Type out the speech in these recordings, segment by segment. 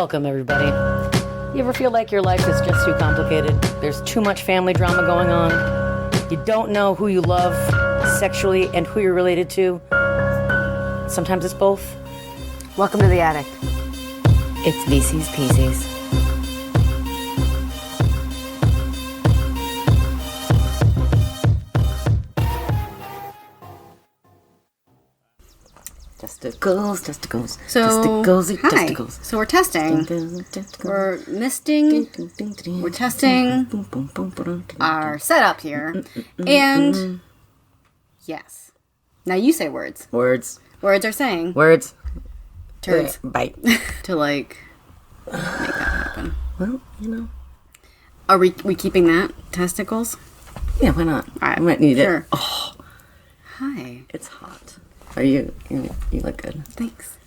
Welcome, everybody. You ever feel like your life is just too complicated? There's too much family drama going on. You don't know who you love sexually and who you're related to. Sometimes it's both. Welcome to the attic. It's VC's Pieces. Testicles. Hi. So we're testing. We're misting. We're testing our setup here. And yes. Now you say words. Words. Words are saying. Words. Turds. Bite. To make that happen. Well, you know. Are we keeping that? Testicles? Yeah, why not? All right. I might need Sure. it. Oh, Hi. it's hot. Are you look good. Thanks.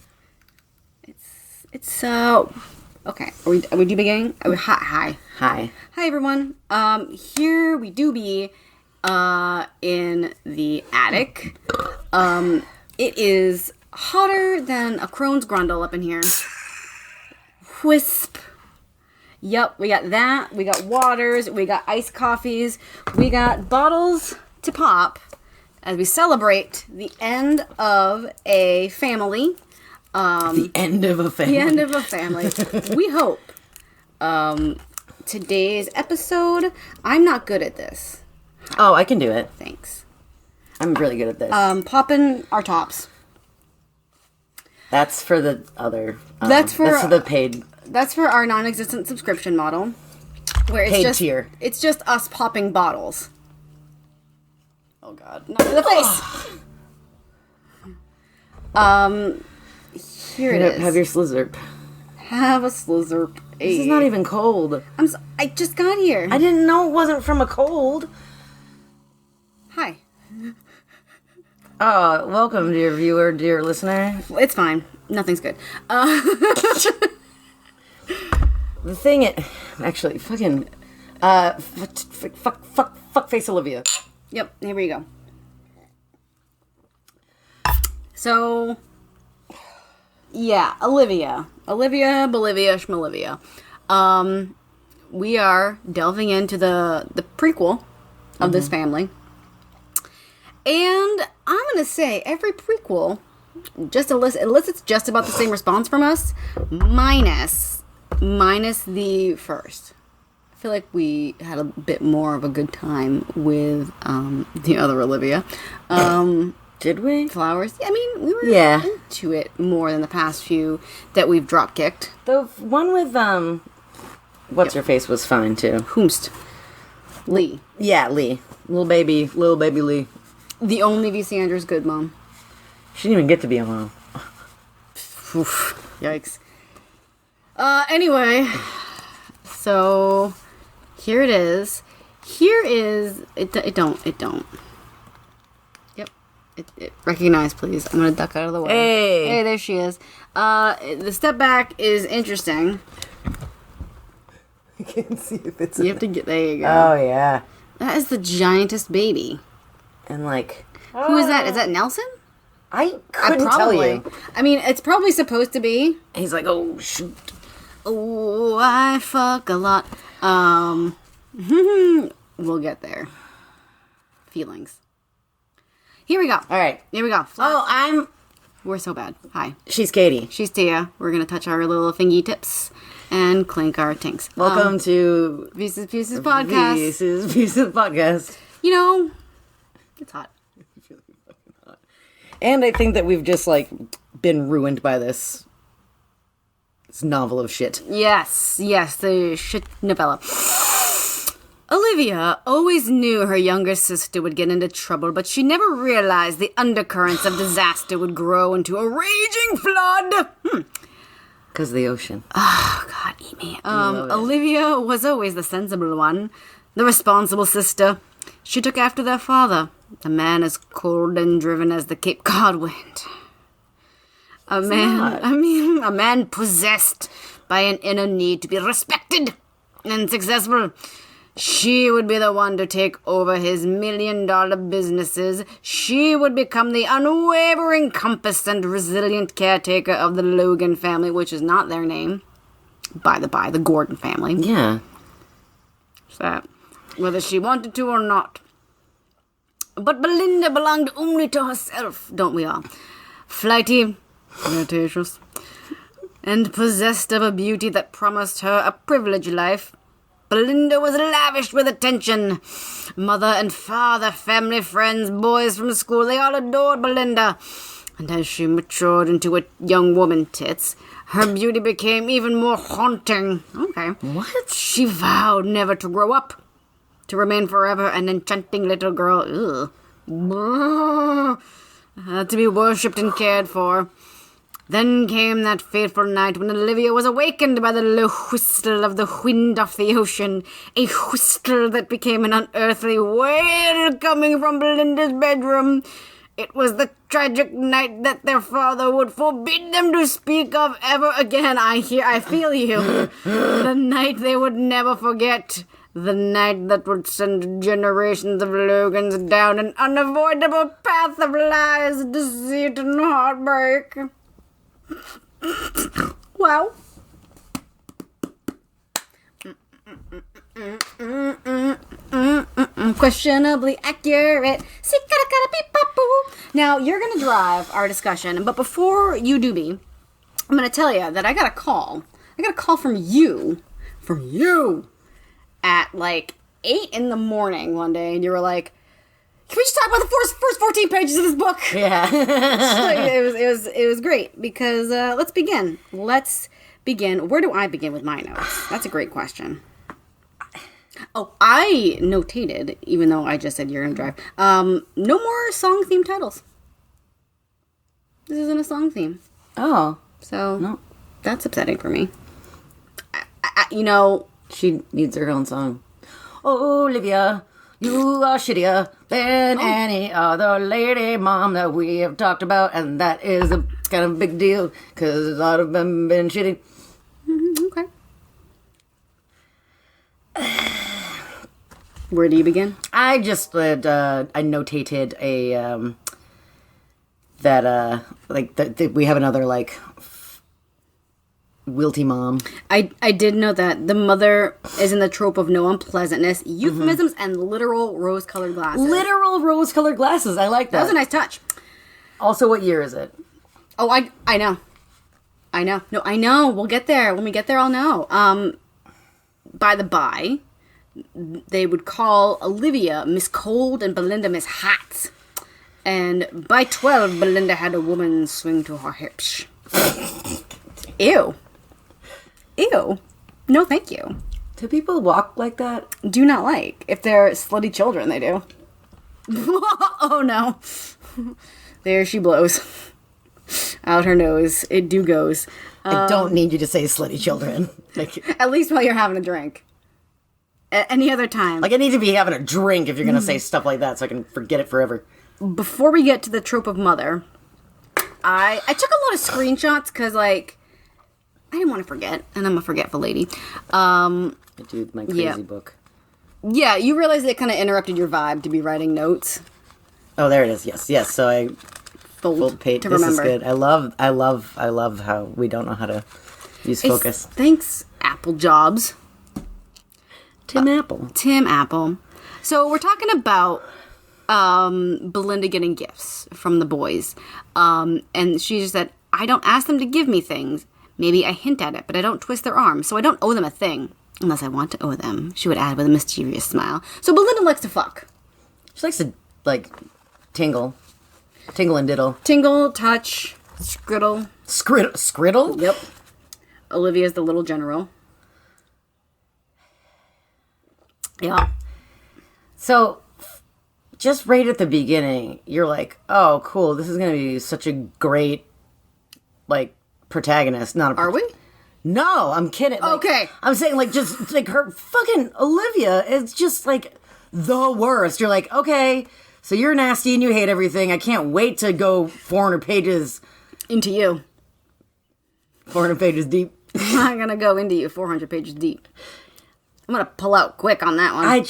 It's so okay. Are we do beginning? Hi. Hi. Hi everyone. Here we do be in the attic. It is hotter than a crone's grundle up in here. Whisp. Yup, we got that. We got waters. We got iced coffees. We got bottles to pop as we celebrate the end of a family. The end of a family. The end of a family. We hope. Today's episode, I'm not good at this. Oh, I can do it. Thanks. I'm really good at this. Popping our tops. That's for the other. That's for the paid. That's for our non-existent subscription model, where it's Paid just tier. It's just us popping bottles. Oh God! Not to the face. Here it is. Have your slizzerp. Have a slizzerp. This is not even cold. I just got here. I didn't know it wasn't from a cold. Hi. Oh, welcome, dear viewer, dear listener. It's fine. Nothing's good. The thing, actually, fucking, fuck face Olivia. Yep, here we go. So, yeah, Bolivia, Schmalivia. We are delving into the prequel of this family. And I'm going to say every prequel just elicits just about the same response from us, minus the first. I feel like we had a bit more of a good time with the other Olivia. Did we? Flowers. I mean, we were into it more than the past few that we've drop kicked. The one with what's her face was fine too. Whomst. Lee. Yeah, Lee. Little baby Lee. The only VC Andrews good mom. She didn't even get to be a mom. Oof. Yikes. Anyway, so here it is. Here is it. Don't. Yep. It recognize, please. I'm gonna duck out of the way. Hey, there she is. The step back is interesting. I can't see if it's. You have to get. There you go. Oh yeah. That is the giantest baby. And like, who is that? Is that Nelson? I couldn't tell you. I mean, it's probably supposed to be. He's like, oh shoot. Oh, I fuck a lot. We'll get there. Feelings. Here we go. All right. Here we go. We're so bad. Hi. She's Katie. She's Tia. We're gonna touch our little fingy tips and clink our tinks. Welcome to Pieces Podcast. Pieces Podcast. You know, it's hot. It's really fucking hot. And I think that we've just like been ruined by this novel of shit. Yes, the shit novella. Olivia always knew her younger sister would get into trouble, but she never realized the undercurrents of disaster would grow into a raging flood. Because the ocean. Oh, God, eat me. Olivia was always the sensible one, the responsible sister. She took after their father, a man as cold and driven as the Cape Cod wind. A man possessed by an inner need to be respected and successful. She would be the one to take over his $1 million businesses. She would become the unwavering compass and resilient caretaker of the Logan family, which is not their name. by the Gordon family. Yeah. So, whether she wanted to or not. But Belinda belonged only to herself, don't we all? Flighty, flirtatious, and possessed of a beauty that promised her a privileged life. Belinda was lavish with attention. Mother and father, family, friends, boys from school, they all adored Belinda. And as she matured into a young woman, Tits, her beauty became even more haunting. Okay. What? She vowed never to grow up, to remain forever an enchanting little girl. Ugh. To be worshipped and cared for. Then came that fateful night when Olivia was awakened by the low whistle of the wind off the ocean, a whistle that became an unearthly wail coming from Belinda's bedroom. It was the tragic night that their father would forbid them to speak of ever again. I feel you. The night they would never forget. The night that would send generations of Logans down an unavoidable path of lies, deceit, and heartbreak. Wow. Questionably accurate. Now, you're going to drive our discussion, but before you do me, I'm going to tell you that I got a call. I got a call from you. At like 8 in the morning one day, and you were like, "Can we just talk about the first 14 pages of this book?" Yeah. it was great because let's begin. Where do I begin with my notes? That's a great question. Oh, I notated, even though I just said you're gonna drive. No more song theme titles. This isn't a song theme. Oh. So No. That's upsetting for me. She needs her own song. Oh, Olivia, you are shittier than any other lady, Mom, that we have talked about. And that is a kind of big deal, because a lot of them been shitty. Okay. Where do you begin? I just, I notated that we have another, wilty mom. I did know that the mother is in the trope of no unpleasantness, euphemisms, and literal rose-colored glasses. Literal rose-colored glasses. I like that. That was a nice touch. Also, what year is it? Oh, I know. No, I know. We'll get there. When we get there, I'll know. By the by, they would call Olivia Miss Cold and Belinda Miss Hot. And by 12, Belinda had a woman swing to her hips. Ew. No, thank you. Do people walk like that? Do not like. If they're slutty children, they do. Oh, no. There she blows. Out her nose. It do goes. I don't need you to say slutty children. At least while you're having a drink. Any other time. I need to be having a drink if you're going to say stuff like that so I can forget it forever. Before we get to the trope of mother, I took a lot of screenshots because, I didn't want to forget, and I'm a forgetful lady. I do my crazy book. Yeah, you realize it kind of interrupted your vibe to be writing notes. Oh, there it is. Yes. So I fold page. To this remember. Is good. I love how we don't know how to use focus. Thanks, Apple Jobs. Tim Apple. So we're talking about Belinda getting gifts from the boys. And she just said, I don't ask them to give me things. Maybe I hint at it, but I don't twist their arm, so I don't owe them a thing. Unless I want to owe them, she would add with a mischievous smile. So Belinda likes to fuck. She likes to, tingle. Tingle and diddle. Tingle, touch, skriddle. Skriddle? Yep. Olivia's the little general. Yeah. So, just right at the beginning, you're like, oh, cool, this is going to be such a great, protagonist. Are we? No, I'm kidding. Okay. I'm saying, her fucking Olivia is just, the worst. You're like, okay, so you're nasty and you hate everything. I can't wait to go 400 pages. Into you. 400 pages deep. I'm going to go into you 400 pages deep. I'm going to pull out quick on that one.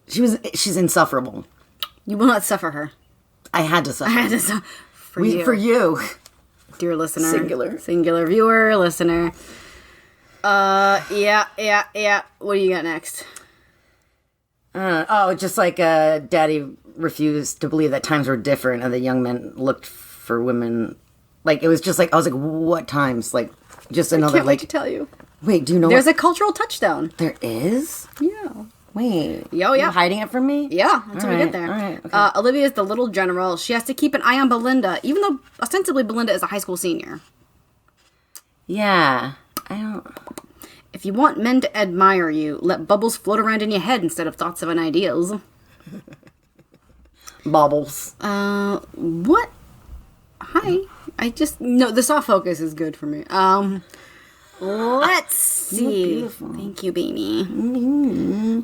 She's insufferable. You will not suffer her. I had to suffer. For you. dear listener. Singular viewer, listener. Yeah. What do you got next? Just like Daddy refused to believe that times were different and the young men looked for women. Like, it was just like, I was like, what times? Like, just another, I can't wait to tell you. Wait, do you know There's a cultural touchdown. There is? Yeah. Wait. Yo, yeah. You hiding it from me? Yeah, that's how we get there. All right, okay. Olivia's the little general. She has to keep an eye on Belinda, even though ostensibly Belinda is a high school senior. Yeah. I don't... If you want men to admire you, let bubbles float around in your head instead of thoughts and ideas. Bubbles. What? Hi. No, the soft focus is good for me. Let's see. Beautiful. Thank you, baby. Mm-hmm.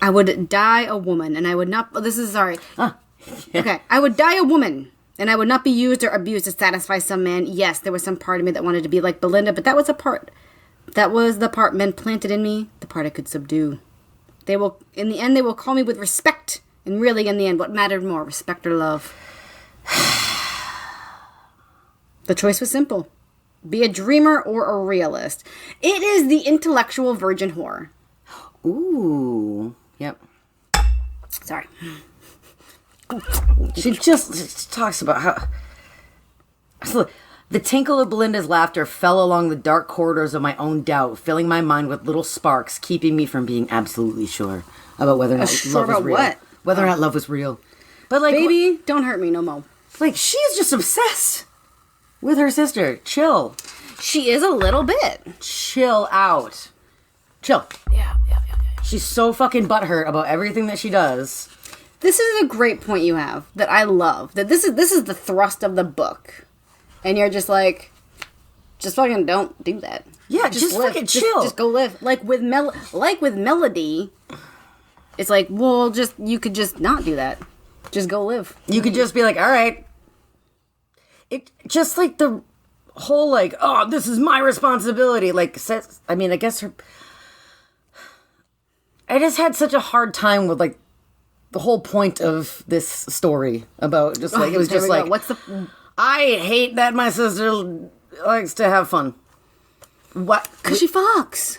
I would die a woman, and I would not... Okay. I would die a woman, and I would not be used or abused to satisfy some man. Yes, there was some part of me that wanted to be like Belinda, but that was the part men planted in me, the part I could subdue. In the end, they will call me with respect, and really, in the end, what mattered more, respect or love? The choice was simple. Be a dreamer or a realist. It is the intellectual virgin whore. Ooh. Yep. Sorry. She just talks about how... The tinkle of Belinda's laughter fell along the dark corridors of my own doubt, filling my mind with little sparks, keeping me from being absolutely sure about whether or not love was real. What? Whether or not love was real. But like, baby, don't hurt me no more. Like, she's just obsessed with her sister. Chill. She is a little bit. Chill out. Chill. Yeah. She's so fucking butthurt about everything that she does. This is a great point you have that I love. That this is the thrust of the book. And you're just like, just fucking don't do that. Yeah, just live. Fucking chill. Just go live. Like with Melody, it's like, well, you could just not do that. Just go live. You could just be like, all right. It just like the whole like, oh, this is my responsibility. Like, I guess her. I just had such a hard time with like the whole point of this story about just like it was just like, what's the? I hate that my sister likes to have fun. What? Because she fucks.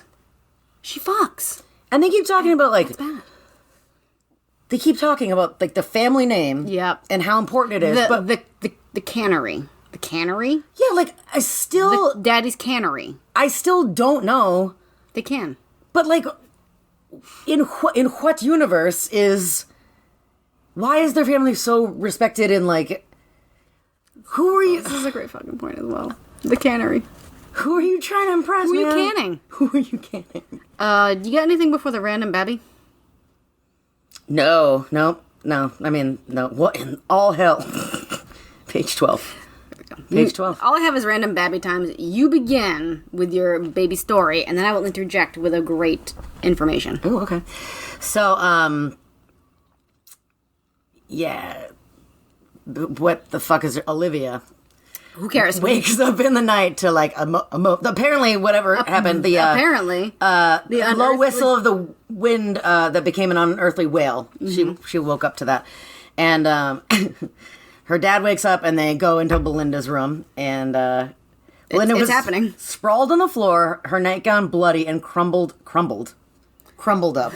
She fucks. And they keep talking about like. That's bad. They keep talking about like the family name. Yep. And how important it is. But the cannery. The cannery? Yeah, like I still. Daddy's cannery. I still don't know. They can. But like, in what universe is? Why is their family so respected and like? Who are you? This is a great fucking point as well. The cannery. Who are you trying to impress? Who are you man? canning? Who are you canning? You got anything before the random babby? No. I mean, no. What in all hell? Page 12. Page 12. All I have is random babby times. You begin with your baby story, and then I will interject with a great information. Oh, okay. So, yeah. What the fuck is Olivia? Who cares? Wakes up in the night to like apparently whatever happened. The the low whistle of the wind that became an unearthly wail. Mm-hmm. She woke up to that, and her dad wakes up and they go into Belinda's room and Belinda was happening. Sprawled on the floor, her nightgown bloody and crumbled up.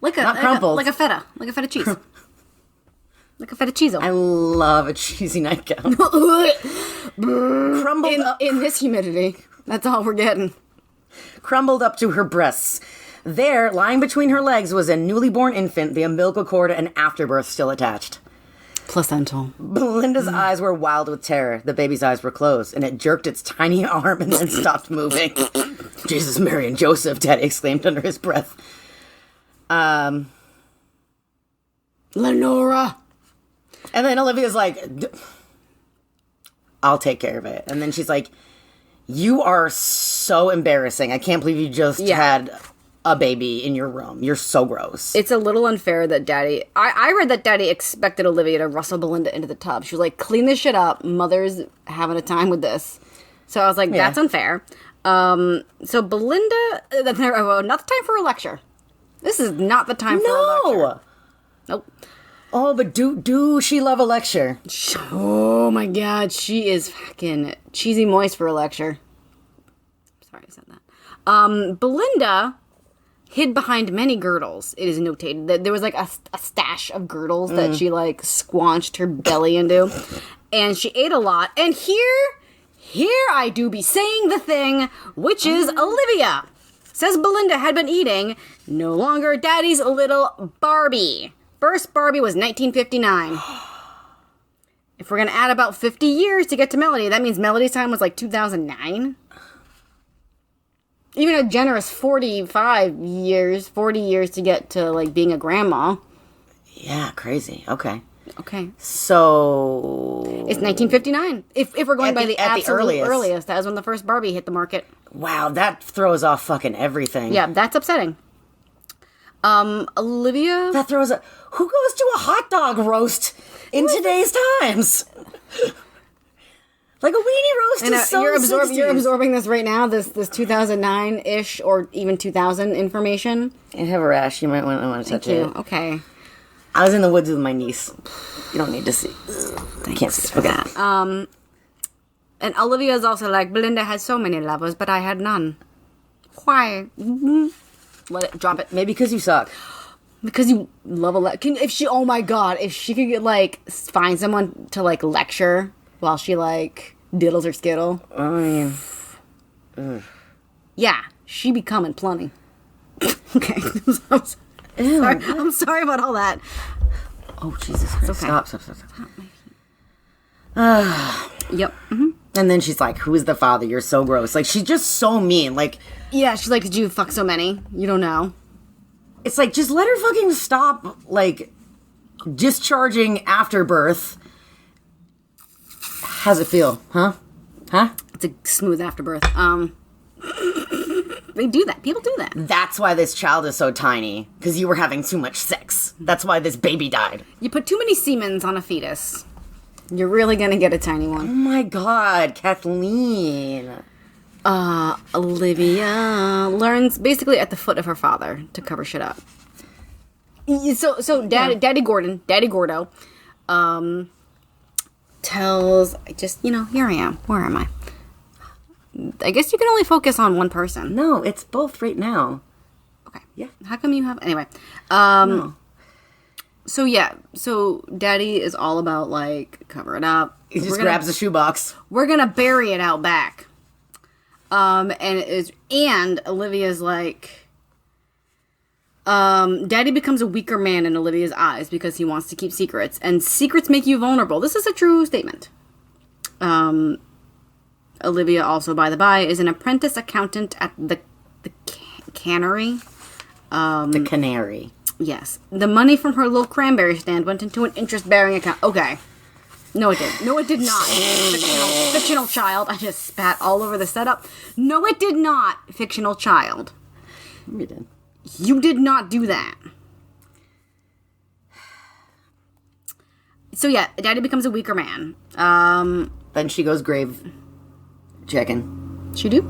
Like a feta cheese. Like a fettuccine. I love a cheesy nightgown. Crumbled up. In this humidity. That's all we're getting. Crumbled up to her breasts. There, lying between her legs, was a newly born infant, the umbilical cord and afterbirth still attached. Placental. Belinda's eyes were wild with terror. The baby's eyes were closed, and it jerked its tiny arm and then stopped moving. Jesus, Mary, and Joseph, Daddy exclaimed under his breath. Lenora. And then Olivia's like, I'll take care of it. And then she's like, you are so embarrassing. I can't believe you just had a baby in your room. You're so gross. It's a little unfair that Daddy... I read that Daddy expected Olivia to rustle Belinda into the tub. She was like, clean this shit up. Mother's having a time with this. So I was like, that's unfair. So Belinda... not the time for a lecture. This is not the time for a lecture. Nope. Oh, but do she love a lecture? Oh my god, she is fucking cheesy moist for a lecture. Sorry I said that. Belinda hid behind many girdles. It is notated that there was like a stash of girdles that she like squanched her belly into. And she ate a lot. And here I do be saying the thing, which is Olivia. Says Belinda had been eating, no longer Daddy's little Barbie. First Barbie was 1959. If we're going to add about 50 years to get to Melody, that means Melody's time was like 2009. Even a generous 40 years to get to like being a grandma. Yeah, crazy. Okay. So it's 1959. If we're going by the absolute earliest, that was when the first Barbie hit the market. Wow, that throws off fucking everything. Yeah, that's upsetting. Olivia, that throws a. Who goes to a hot dog roast in today's times? Like a weenie roast is so you're absorbing this right now. This 2009-ish or even 2000 information. I have a rash. You might want to touch it. Okay. I was in the woods with my niece. You don't need to see. I can't see. Okay. And Olivia is also like, Belinda had so many lovers, but I had none. Why? Let it drop it. Maybe because you suck. Because you love a lecture. Oh my god, if she could get like find someone to like lecture while she like diddles her skittle. Oh yeah. Yeah, she be coming plenty. Okay. I'm sorry about all that. Oh Jesus Christ! Okay. Stop. Yep. Mm-hmm. And then she's like, "Who's the father? You're so gross." Like she's just so mean. Like, yeah, she's like, "Did you fuck so many? You don't know." It's like, just let her fucking stop. Like, discharging after birth. How's it feel? Huh? It's a smooth afterbirth. They do that. People do that. That's why this child is so tiny. Because you were having too much sex. That's why this baby died. You put too many semens on a fetus. You're really gonna get a tiny one. Oh my god, Kathleen. Olivia learns basically at the foot of her father to cover shit up. So Daddy Gordo, tells, here I am. Where am I? I guess you can only focus on one person. No, it's both right now. Okay. Yeah. How come you have... Anyway. No. So Daddy is all about, like, cover it up. He just grabs a shoebox. We're gonna bury it out back. And Olivia's like... Daddy becomes a weaker man in Olivia's eyes because he wants to keep secrets. And secrets make you vulnerable. This is a true statement. Olivia, also, by the by, is an apprentice accountant at the cannery. The canary. Yes. The money from her little cranberry stand went into an interest-bearing account. Okay. No, it did. No, it did not. Fictional child. I just spat all over the setup. No, it did not. Fictional child. You did. You did not do that. So, yeah, Daddy becomes a weaker man. Then she goes grave checking. She do?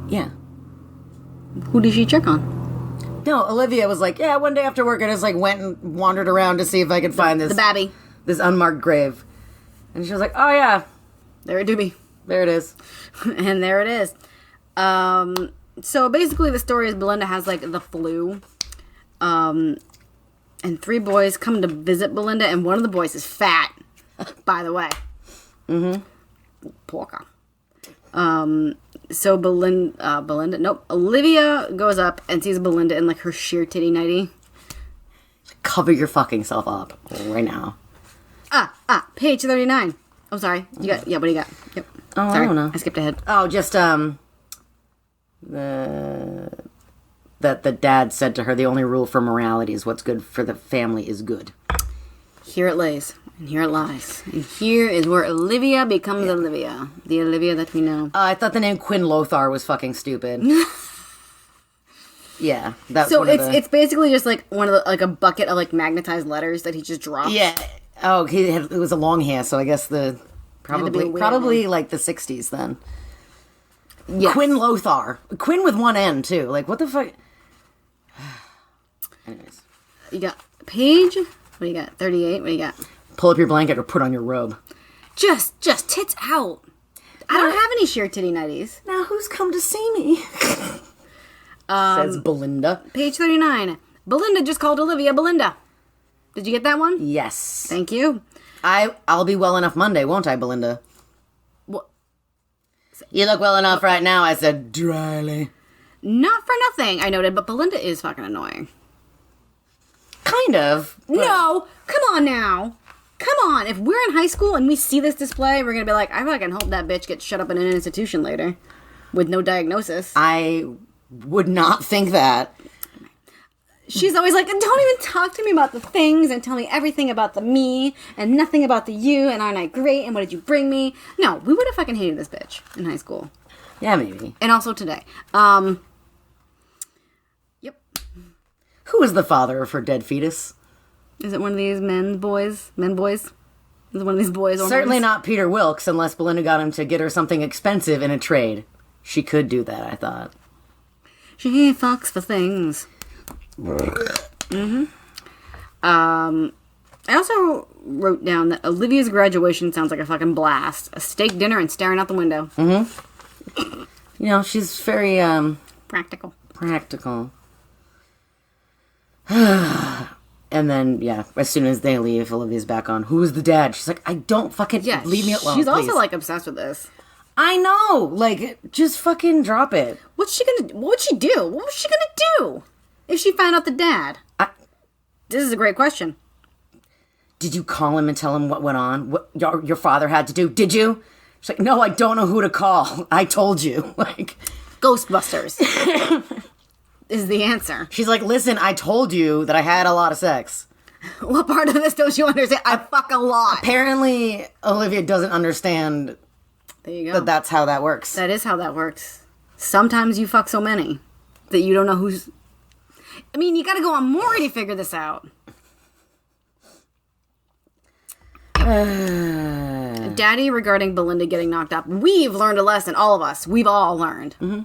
Yeah. Who did she check on? No, Olivia was like, yeah, one day after work I just like went and wandered around to see if I could find this. The babby. This unmarked grave. And she was like, oh yeah. There it do be. There it is. And there it is. So basically the story is Belinda has like the flu. And 3 boys come to visit Belinda, and one of the boys is fat, by the way. Mm-hmm. Porca. So Olivia goes up and sees Belinda in like her sheer titty nightie. Cover your fucking self up right now. Page 39. I'm sorry. What do you got? Yep. Oh, sorry. I don't know. I skipped ahead. Oh, just, that the dad said to her, the only rule for morality is what's good for the family is good. Here it lays. And here it lies. And here is where Olivia becomes Olivia. The Olivia that we know. I thought the name Quinn Lothar was fucking stupid. Yeah. That's so it's basically just like one of the, like a bucket of like magnetized letters that he just drops. Yeah. Oh, it was a long hair, so I guess probably like the 60s then. Yeah. Quinn Lothar. Quinn with one N too. Like what the fuck? Anyways. You got page. What What do you got? 38? What do you got? Pull up your blanket or put on your robe. Just tits out. I don't have any sheer titty nighties. Now who's come to see me? Says Belinda. Page 39. Belinda just called Olivia Belinda. Did you get that one? Yes. Thank you. I'll be well enough Monday, won't I, Belinda? What? You look well enough right now, I said dryly. Not for nothing, I noted, but Belinda is fucking annoying. Kind of. No! Come on now! Come on! If we're in high school and we see this display, we're gonna be like, I fucking hope that bitch gets shut up in an institution later. With no diagnosis. I would not think that. She's always like, don't even talk to me about the things and tell me everything about the me and nothing about the you and aren't I great and what did you bring me? No, we would have fucking hated this bitch in high school. Yeah, maybe. And also today. Yep. Who is the father of her dead fetus? Is it one of these men boys? Is it one of these boys? Certainly not Peter Wilkes, unless Belinda got him to get her something expensive in a trade. She could do that, I thought. She fucks for things. Mm-hmm. I also wrote down that Olivia's graduation sounds like a fucking blast. A steak dinner and staring out the window. Mm-hmm. You know, she's very, practical. And then, yeah, as soon as they leave, Olivia's back on, who's the dad? She's like, I don't fucking, leave me alone, she's please. also, like, obsessed with this. I know! Like, just fucking drop it. What would she do? What was she gonna do if she found out the dad? This is a great question. Did you call him and tell him what went on? What your father had to do? Did you? She's like, no, I don't know who to call. I told you. Like, Ghostbusters is the answer. She's like, listen, I told you that I had a lot of sex. What part of this don't you understand? I fuck a lot. Apparently, Olivia doesn't understand. There you go. That's how that works. That is how that works. Sometimes you fuck so many that you don't know who's... I mean, you gotta go on Maury to figure this out. Daddy, regarding Belinda getting knocked up, we've learned a lesson, all of us. We've all learned. Mm-hmm.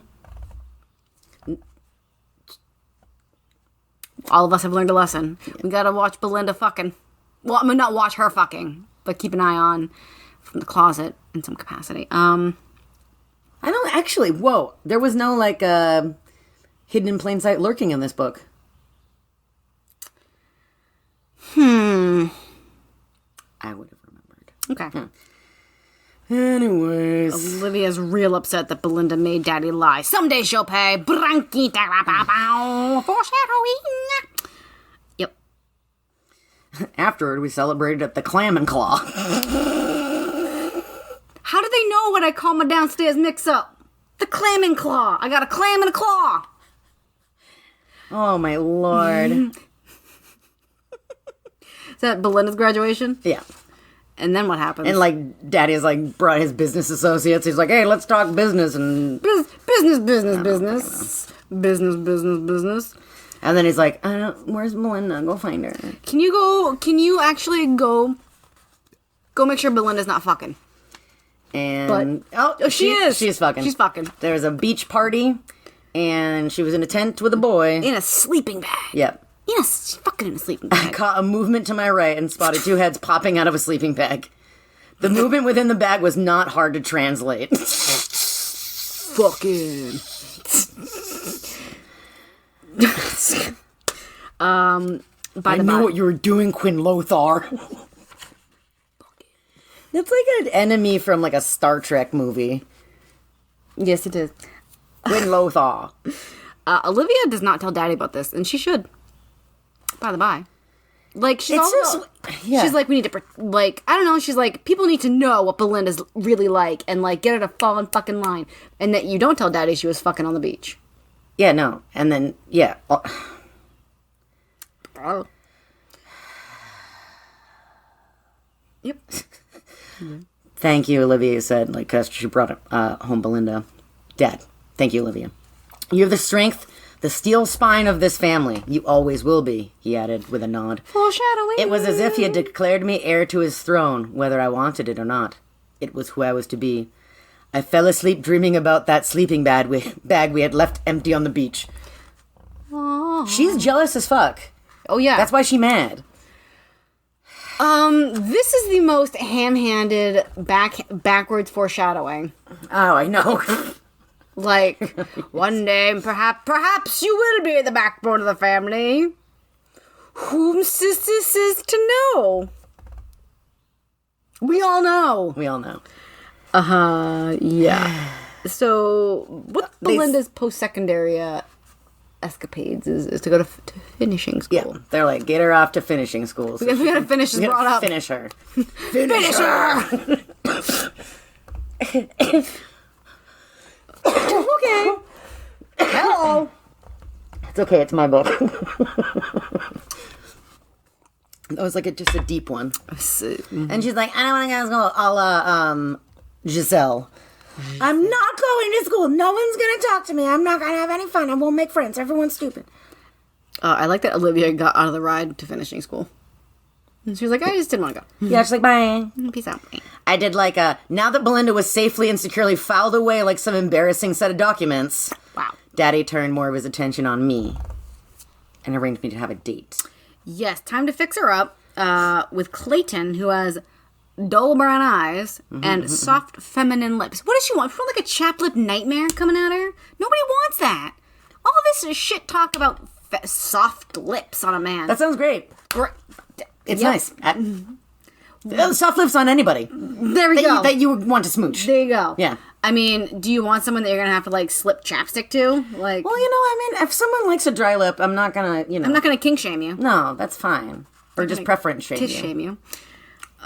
All of us have learned a lesson. We gotta watch Belinda fucking. Well, I mean, not watch her fucking, but keep an eye on from the closet in some capacity. I don't actually. Whoa, there was no like hidden in plain sight lurking in this book. I would have remembered. Okay. Anyways, Olivia's real upset that Belinda made Daddy lie. Someday she'll pay. Foreshadowing. Yep. Afterward, we celebrated at the Clam and Claw. How do they know what I call my downstairs mix-up? The Clam and Claw. I got a clam and a claw. Oh, my Lord. Is that Belinda's graduation? Yeah. And then what happens? And, like, Daddy's, like, brought his business associates. He's like, hey, let's talk business. And Business. And then he's like, where's Belinda? Go find her. Can you actually go make sure Belinda's not fucking? And, she is. She's fucking. She's fucking. There's a beach party, and she was in a tent with a boy. In a sleeping bag. Yep. Yes, she's fucking in a sleeping I bag. caught a movement to my right and spotted two heads popping out of a sleeping bag. The movement within the bag was not hard to translate. Fucking. I know what you were doing, Quinn Lothar. That's like an enemy from like a Star Trek movie. Yes, it is. Quinn Lothar. Olivia does not tell Daddy about this, and she should. By the by. Like, she's she's like, we need to, like, I don't know, she's like, people need to know what Belinda's really like, and, like, get her to fall in fucking line. And that you don't tell Daddy she was fucking on the beach. Yeah, no. And then, yeah. Oh. Yep. Thank you, Olivia said, like, because she brought home Belinda. Dad, thank you, Olivia. You have the strength, the steel spine of this family. You always will be, he added with a nod. Foreshadowing. It was as if he had declared me heir to his throne, whether I wanted it or not. It was who I was to be. I fell asleep dreaming about that sleeping bag we had left empty on the beach. Aww. She's jealous as fuck. Oh, yeah. That's why she's mad. This is the most ham-handed backwards foreshadowing. Oh, I know. Like, one day, perhaps you will be the backbone of the family. Whom this is to know? We all know. We all know. Yeah. So, what Belinda's post-secondary escapades is to go to finishing school. Yeah, they're like, get her off to finishing school. So We gotta finish this brought up. Finish her. Finish her! Okay. Hello. It's okay, it's my book. That was like just a deep one. And she's like, I don't want to go to school. A la, Giselle. I'm not going to school. No one's going to talk to me. I'm not going to have any fun. I won't make friends. Everyone's stupid. I like that Olivia got out of the ride to finishing school. And she was like, I just didn't want to go. Yeah, she's like, bye. Peace out. I did like now that Belinda was safely and securely filed away like some embarrassing set of documents. Wow. Daddy turned more of his attention on me and arranged me to have a date. Yes, time to fix her up with Clayton, who has dull brown eyes and soft feminine lips. What does she want? She want like a chapped lip nightmare coming at her? Nobody wants that. All this is shit talk about soft lips on a man. That sounds great. It's Yep. nice. Soft lips on anybody. There we go. That you would want to smooch. There you go. Yeah. I mean, do you want someone that you're gonna have to like slip chapstick to? Like, Well, I mean, if someone likes a dry lip, I'm not gonna, I'm not gonna kink shame you. No, that's fine. Or just preference shame Kiss you. shame you.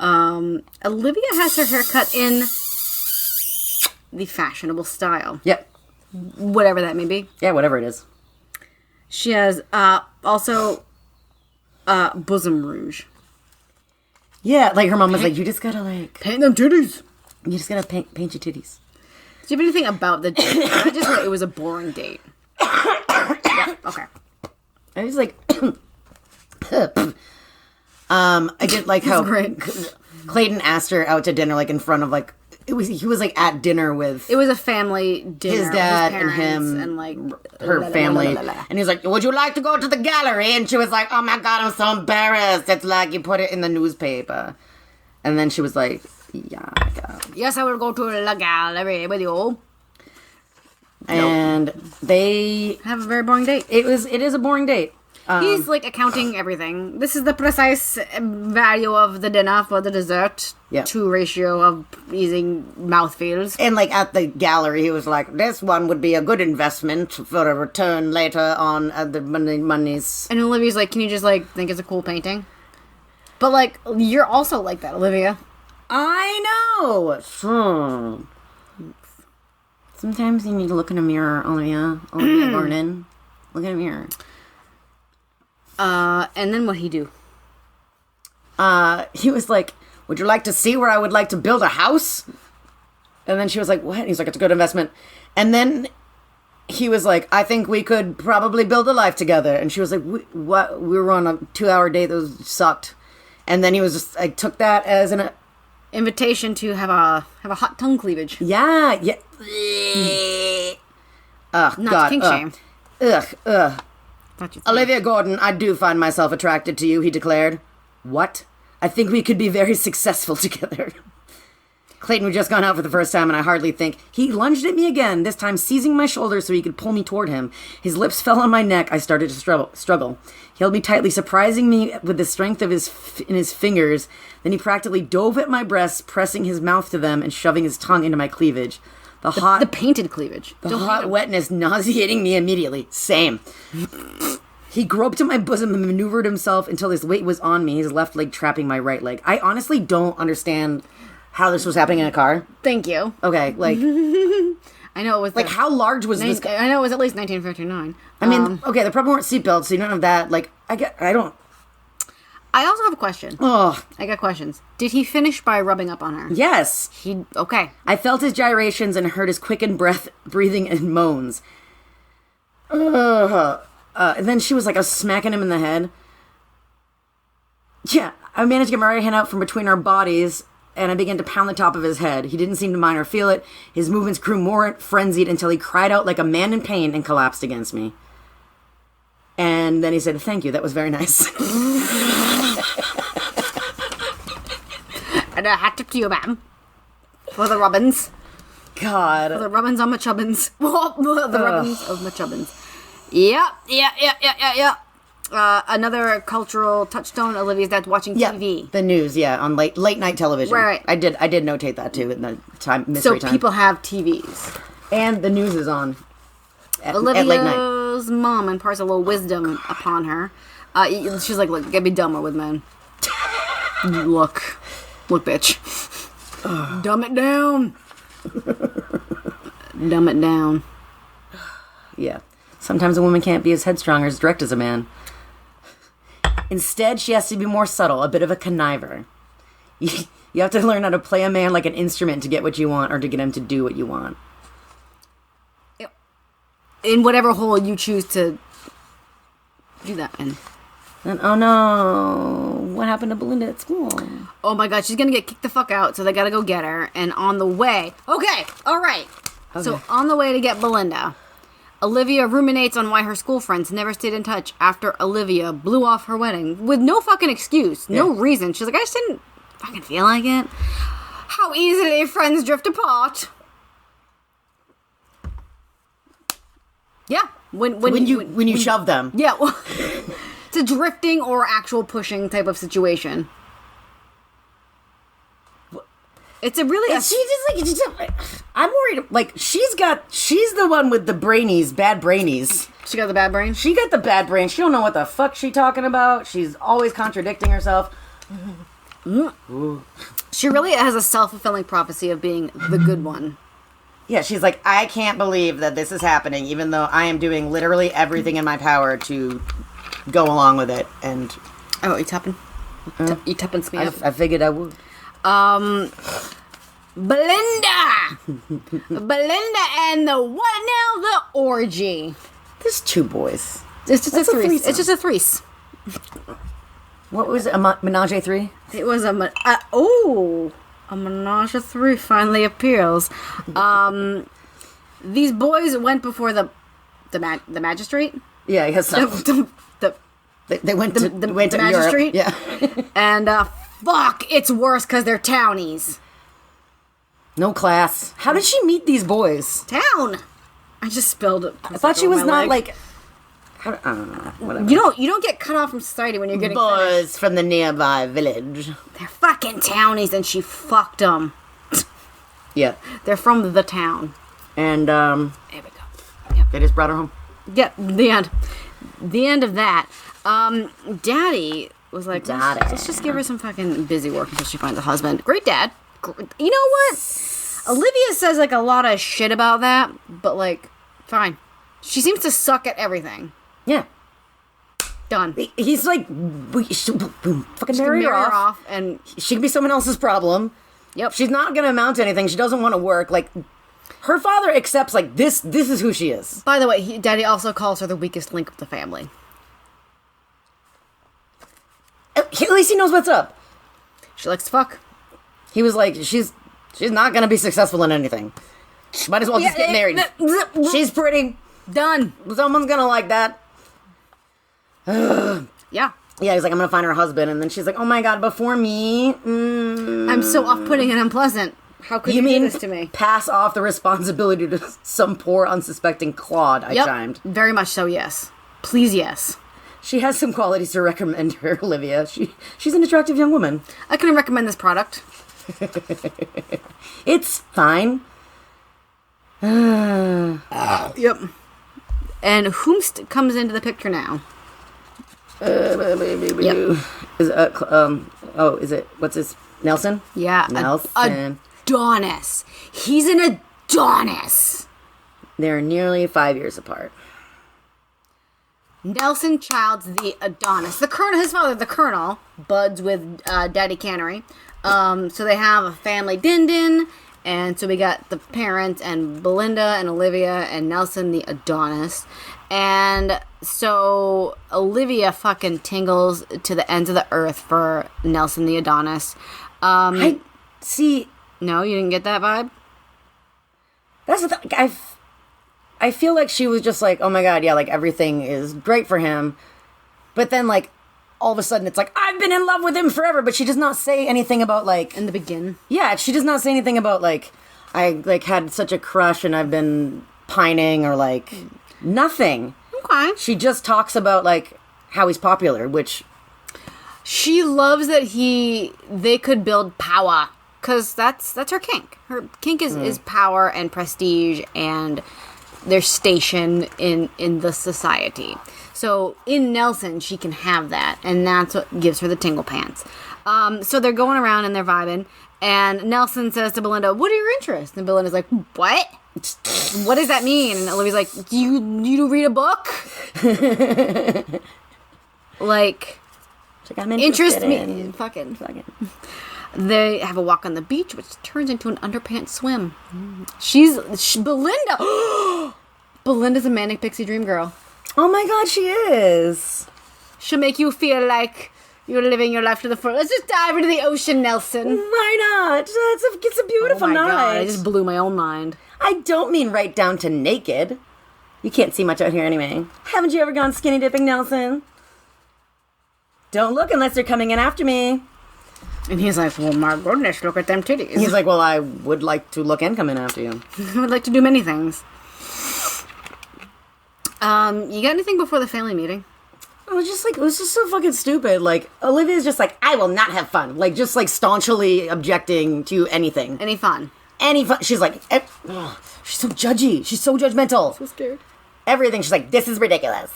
Olivia has her hair cut in the fashionable style, Yep. whatever that may be. Yeah, whatever it is. She has also bosom rouge. Yeah, like her mom was like, you just gotta like, Paint them titties. you just gotta paint your titties. Do you have anything about the date? I just thought it was a boring date. Yeah, okay. I was like, I did like how great. Clayton asked her out to dinner, like in front of like, he was like at dinner with It was a family dinner. his dad with and his parents him, and like her family. And he's like, would you like to go to the gallery? And she was like, oh my God, I'm so embarrassed. It's like you put it in the newspaper. And then she was like, yeah, I got it. Yes, I will go to the gallery with you. And they, Have a very boring date. it is a boring date. He's like accounting everything. This is the precise value of the dinner for the dessert. Yep. To ratio of easing mouthfeels. And like at the gallery, he was like, this one would be a good investment for a return later on the monies. And Olivia's like, can you just like think it's a cool painting? But like, you're also like that, Olivia. I know. Sometimes you need to look in a mirror, Olivia Gordon. Look in a mirror. And then what he do? He was like, would you like to see where I would like to build a house? And then she was like, what? He's like, it's a good investment. And then he was like, I think we could probably build a life together. And she was like, what? We were on a 2-hour date that sucked. And then he was just, I took that as an Invitation to have a hot tongue cleavage. yeah. Ugh, Not God. kink shame. Ugh. Thought you'd say. Olivia Gordon, I do find myself attracted to you, he declared. What? I think we could be very successful together. Clayton had just gone out for the first time, and I hardly think. He lunged at me again, this time seizing my shoulder so he could pull me toward him. His lips fell on my neck. I started to struggle. He held me tightly, surprising me with the strength of his fingers. Then he practically dove at my breasts, pressing his mouth to them and shoving his tongue into my cleavage. The painted cleavage. The hot wetness nauseating me immediately. Same. He groped at my bosom and maneuvered himself until his weight was on me, his left leg trapping my right leg. I honestly don't understand how this was happening in a car. Thank you. Okay, like... I know it was like, how large was this car? I know it was at least 1959. I mean, okay, there probably weren't seatbelts, so you don't have that. Like, I don't... I also have a question. Oh, I got questions. Did he finish by rubbing up on her? yes. Okay. I felt his gyrations and heard his quickened breathing and moans. And then she was like, I was smacking him in the head. Yeah, I managed to get my right hand out from between our bodies, and I began to pound the top of his head. He didn't seem to mind or feel it. His movements grew more frenzied until he cried out like a man in pain and collapsed against me. And then he said, thank you, that was very nice. And a hat tip to you, ma'am. For the Robins. God. For the Robins on my chubbins. The Robins of my chubbins. Yeah. Another cultural touchstone. Olivia's dad's watching TV. The news, on late night television. Right. I did notate that too in the mystery time. So people have TVs. And the news is on at late night. Olivia's mom imparts a little wisdom upon her. She's like, look, you gotta be dumber with men. Look, bitch. Dumb it down. Dumb it down. Yeah. Sometimes a woman can't be as headstrong or as direct as a man. Instead, she has to be more subtle, a bit of a conniver. You have to learn how to play a man like an instrument to get what you want or to get him to do what you want. In whatever hole you choose to do that in. And oh no, what happened to Belinda at school? Oh my god, she's gonna get kicked the fuck out, so they gotta go get her. And on the way... Okay, alright. Okay. So on the way to get Belinda... Olivia ruminates on why her school friends never stayed in touch after Olivia blew off her wedding with no fucking excuse, no reason. She's like, I just didn't fucking feel like it. How easily friends drift apart. Yeah, when you shove them. Yeah, well, it's a drifting or actual pushing type of situation. It's a really... I'm worried, like, she's the one with the bad brainies. She got the bad brain? She got the bad brain. She don't know what the fuck she's talking about. She's always contradicting herself. She really has a self-fulfilling prophecy of being the good one. Yeah, she's like, I can't believe that this is happening, even though I am doing literally everything in my power to go along with it, and... Oh, you tapping? You tapping me up? I figured I would. Belinda and the what now? The orgy. There's two boys. It's just a threes. It's just a threes. What was it? A menage a three? It was a menage a three finally appears. These boys went before the magistrate. Yeah, I guess so. They went to the Europe. magistrate. Yeah, and fuck, it's worse because they're townies. No class. How did she meet these boys? Town. I just spilled it. I thought she was not like... I don't know. Whatever. You don't get cut off from society when you're getting boys finished. From the nearby village. They're fucking townies, and she fucked them. Yeah. They're from the town. And there we go. Yep. They just brought her home. Yeah. The end. The end of that. Daddy was like, let's just give her some fucking busy work until she finds a husband. Great dad. You know what? Olivia says like a lot of shit about that, but like, fine. She seems to suck at everything. Yeah. Done. He's like, fucking marry her off, and she can be someone else's problem. Yep. She's not gonna amount to anything. She doesn't want to work. Like, her father accepts like this is who she is. By the way, Daddy also calls her the weakest link of the family. At least he knows what's up. She likes to fuck. He was like, she's not gonna be successful in anything. Might as well just get married. She's pretty. Done. Someone's gonna like that. Yeah. Yeah, he's like, I'm gonna find her husband, and then she's like, oh my god, before me. I'm so off-putting and unpleasant. How could you do this to me? Pass off the responsibility to some poor, unsuspecting clod, I chimed. Very much so, yes. Please, yes. She has some qualities to recommend her, Olivia. She's an attractive young woman. I couldn't recommend this product. It's fine. Yep. And whomst comes into the picture now? Yep. Is it, what's his, Nelson? Yeah. Nelson. Adonis. He's an Adonis. They're nearly 5 years apart. Nelson Childs the Adonis. The colonel, his father, the colonel, buds with Daddy Cannery. So they have a family din-din, and so we got the parents and Belinda and Olivia and Nelson the Adonis. And so Olivia fucking tingles to the ends of the earth for Nelson the Adonis. I see. No, you didn't get that vibe? That's the thing. I feel like she was just like, oh my god, yeah, like everything is great for him. But then, like, all of a sudden it's like, I've been in love with him forever, but she does not say anything about, like... In the beginning. Yeah, she does not say anything about, like, I, like, had such a crush and I've been pining or, like, nothing. Okay. She just talks about, like, how he's popular, which... She loves that they could build power, because that's her kink. Her kink is power and prestige and their station in the society. So in Nelson, she can have that, and that's what gives her the tingle pants. So they're going around and they're vibing, and Nelson says to Belinda, "What are your interests?" And Belinda's like, "What? What does that mean?" And Olivia's like, "Do you read a book?" Like, I'm interest me. in... Fucking. They have a walk on the beach, which turns into an underpants swim. Belinda. Belinda's a manic pixie dream girl. Oh my god, she is. She'll make you feel like you're living your life to the full. Let's just dive into the ocean, Nelson. Why not? It's a beautiful night. God, I just blew my own mind. I don't mean right down to naked. You can't see much out here anyway. Haven't you ever gone skinny dipping, Nelson? Don't look unless they're coming in after me. And he's like, well, my goodness, look at them titties. He's like, well, I would like to look and come in after you. I would like to do many things. You got anything before the family meeting? It was just so fucking stupid. Like, Olivia's just like, I will not have fun. Like, just like staunchly objecting to anything. Any fun? She's like, she's so judgy. She's so judgmental. So scared. Everything. She's like, this is ridiculous.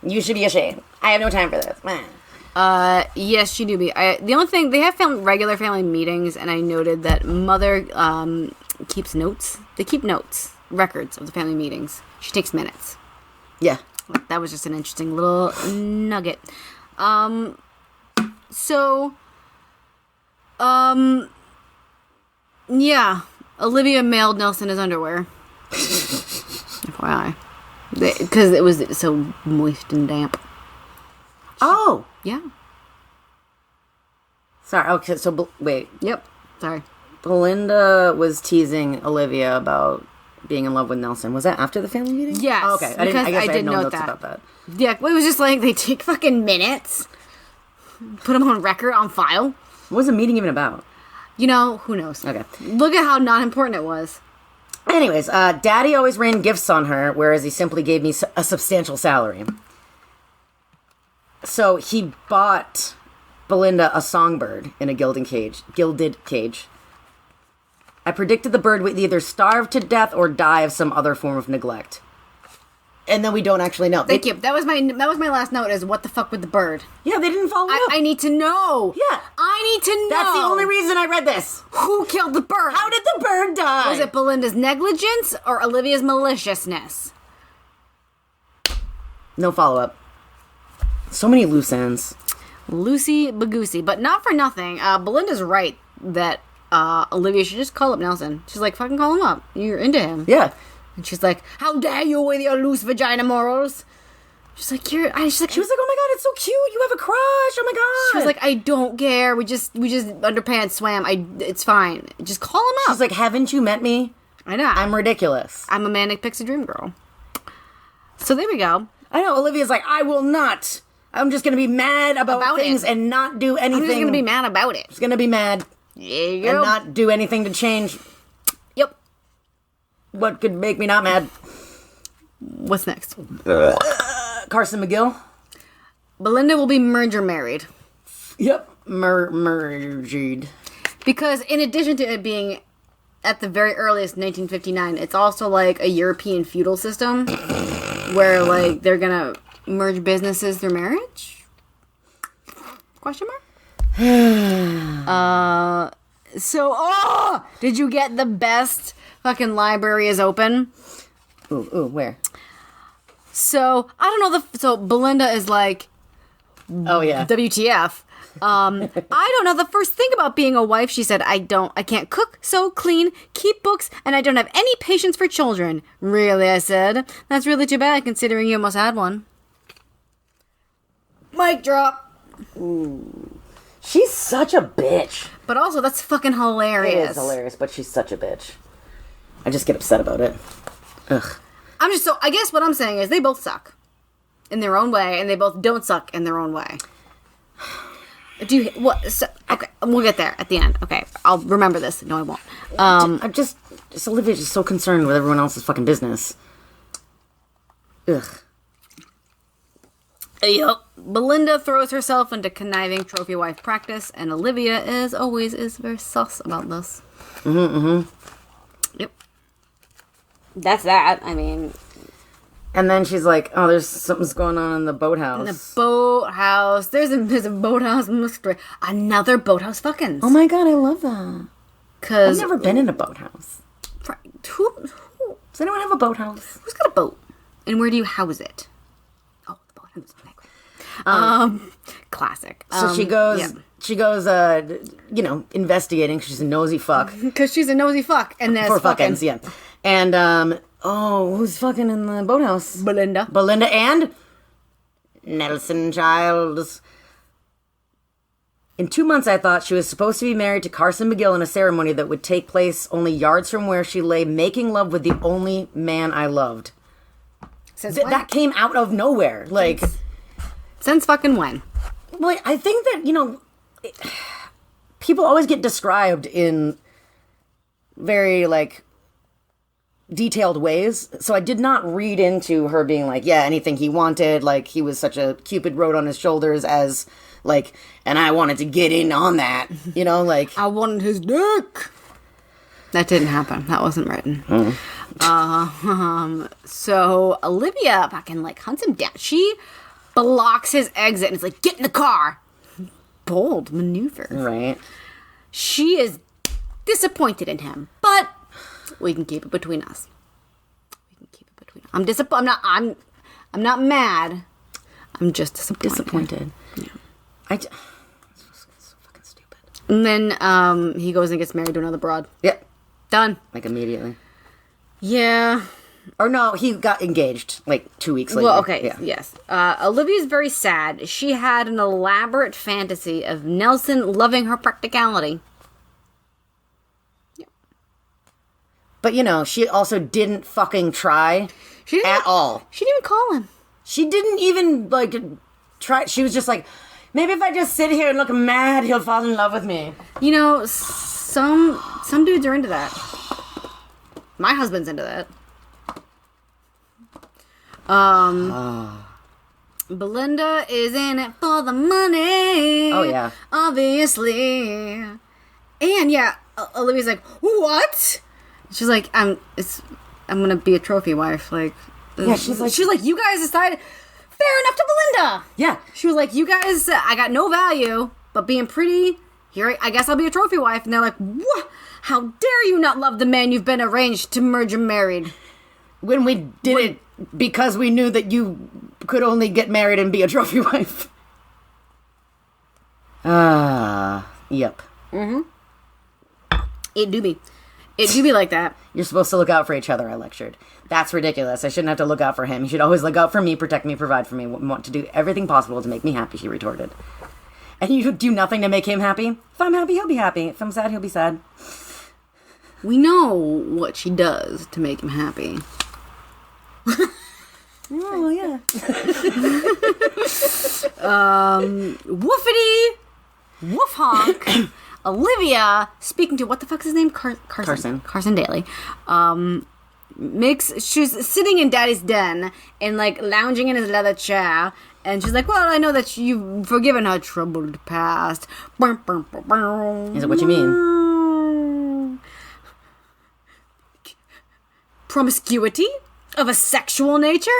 You should be ashamed. I have no time for this. Yes, she do be. The only thing, they have regular family meetings, and I noted that Mother keeps notes. They keep notes, records of the family meetings. She takes minutes. Yeah. That was just an interesting little nugget. Yeah. Olivia mailed Nelson his underwear. FYI. Because it was so moist and damp. Oh! Yeah. Sorry, okay, so, wait. Yep. Sorry. Belinda was teasing Olivia about being in love with Nelson. Was that after the family meeting? Yes. Oh, okay. I had no notes about that. Yeah, it was just like, they take fucking minutes, put them on record, on file. What was the meeting even about? You know, who knows? Okay. Look at how not important it was. Anyways, Daddy always rained gifts on her, whereas he simply gave me a substantial salary. So he bought Belinda a songbird in a gilded cage. I predicted the bird would either starve to death or die of some other form of neglect. And then we don't actually know. Thank you. That was my last note, is what the fuck with the bird? Yeah, they didn't follow up. I need to know. Yeah. I need to know. That's the only reason I read this. Who killed the bird? How did the bird die? Was it Belinda's negligence or Olivia's maliciousness? No follow-up. So many loose ends. Loosey bagoosey. But not for nothing. Belinda's right that Olivia should just call up Nelson. She's like, fucking call him up. You're into him. Yeah. And she's like, how dare you with your loose vagina morals? She's like, she was like, oh my god, it's so cute. You have a crush. Oh my god. She was like, I don't care. We just underpants swam. It's fine. Just call him up. She's like, haven't you met me? I know. I'm ridiculous. I'm a manic pixie dream girl. So there we go. I know. Olivia's like, I will not. I'm just going to be mad about things and not do anything. I'm just going to be mad about it. Just going to be mad. And not do anything to change. Yep. What could make me not mad? What's next? Carson McGill. Belinda will be merger married. Yep. Merged. Because in addition to it being at the very earliest 1959, it's also like a European feudal system where like they're gonna merge businesses through marriage? Question mark? Did you get the best fucking library is open? Ooh, where? So, I don't know so Belinda is like, oh yeah. WTF. I don't know the first thing about being a wife. She said, I can't cook, sew, clean, keep books, and I don't have any patience for children. Really, I said. That's really too bad considering you almost had one. Mic drop. Ooh. She's such a bitch. But also, that's fucking hilarious. It is hilarious, but she's such a bitch. I just get upset about it. Ugh. I guess what I'm saying is they both suck. in their own way, and they both don't suck in their own way. Do you what? So, okay, we'll get there at the end. Okay, I'll remember this. No, I won't. I'm just Olivia's just so concerned with everyone else's fucking business. Ugh. Yep. Belinda throws herself into conniving trophy wife practice, and Olivia, as always, is very sus about this. Yep. That's that. I mean... And then she's like, oh, there's something's going on in the boathouse. In the boathouse. There's a boathouse mystery. Another boathouse fuckins. Oh my god, I love that. I've never been in a boathouse. Who? Does anyone have a boathouse? Who's got a boat? And where do you house it? Oh, the boathouse. Classic. So she goes, investigating. She's a nosy fuck. Because she's a nosy fuck. And there's for fuckins, yeah. And, who's fucking in the boathouse? Belinda and Nelson Childs. In 2 months, I thought she was supposed to be married to Carson McGill in a ceremony that would take place only yards from where she lay making love with the only man I loved. That came out of nowhere. Like... Since fucking when? Well, I think that, people always get described in very, detailed ways. So I did not read into her being like, yeah, anything he wanted. Like, he was such a Cupid rode on his shoulders as, and I wanted to get in on that. I wanted his dick. That didn't happen. That wasn't written. So Olivia fucking, hunts him down. She... blocks his exit and it's like, get in the car. Bold maneuver. Right. She is disappointed in him, but we can keep it between us. I'm not mad. I'm just disappointed. Yeah. It's so fucking stupid. And then he goes and gets married to another broad. Yep. Done. Immediately. Yeah. Or no, he got engaged 2 weeks later. Well, okay, yeah. Yes. Olivia's very sad. She had an elaborate fantasy of Nelson loving her practicality. Yeah. But, she also didn't fucking try at all. She didn't even call him. She didn't even, try. She was just like, maybe if I just sit here and look mad, he'll fall in love with me. Some dudes are into that. My husband's into that. Belinda is in it for the money. Oh, yeah. Obviously. And, yeah, Olivia's like, what? She's like, I'm gonna be a trophy wife. Yeah, she's like, you guys decided, fair enough to Belinda. Yeah. She was like, you guys, I got no value, but being pretty, here, I guess I'll be a trophy wife. And they're like, what? How dare you not love the man you've been arranged to merge and married? When we did it because we knew that you could only get married and be a trophy wife. Yep. Mm-hmm. It do be like that. You're supposed to look out for each other, I lectured. That's ridiculous. I shouldn't have to look out for him. He should always look out for me, protect me, provide for me, want to do everything possible to make me happy, she retorted. And you do nothing to make him happy? If I'm happy, he'll be happy. If I'm sad, he'll be sad. We know what she does to make him happy. Oh, yeah. Woofity, woof honk. Olivia, speaking to, what the fuck's his name? Carson Daly. She's sitting in Daddy's den and, lounging in his leather chair. And she's like, well, I know that you've forgiven her troubled past. Is it what you mean? Promiscuity? Of a sexual nature?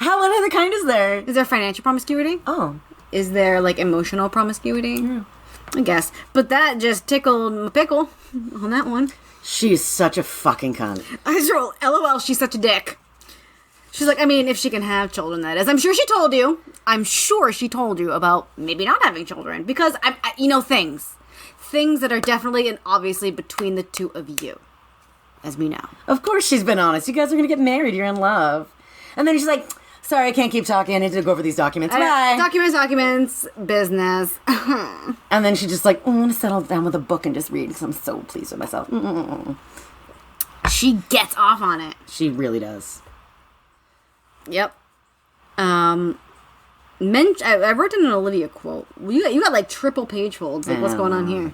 What other kind is there? Is there financial promiscuity? Oh. Is there, emotional promiscuity? Yeah. I guess. But that just tickled my pickle on that one. She's such a fucking cunt. I just wrote, LOL, she's such a dick. She's like, if she can have children, that is. I'm sure she told you. I'm sure she told you about maybe not having children. Because, things that are definitely and obviously between the two of you. As we know. Of course she's been honest. You guys are going to get married. You're in love. And then she's like, sorry, I can't keep talking. I need to go over these documents. Bye. Documents, business. And then she's just like, I'm going to settle down with a book and just read because I'm so pleased with myself. She gets off on it. She really does. Yep. I wrote in an Olivia quote. You got like triple page folds. Like, what's going on here?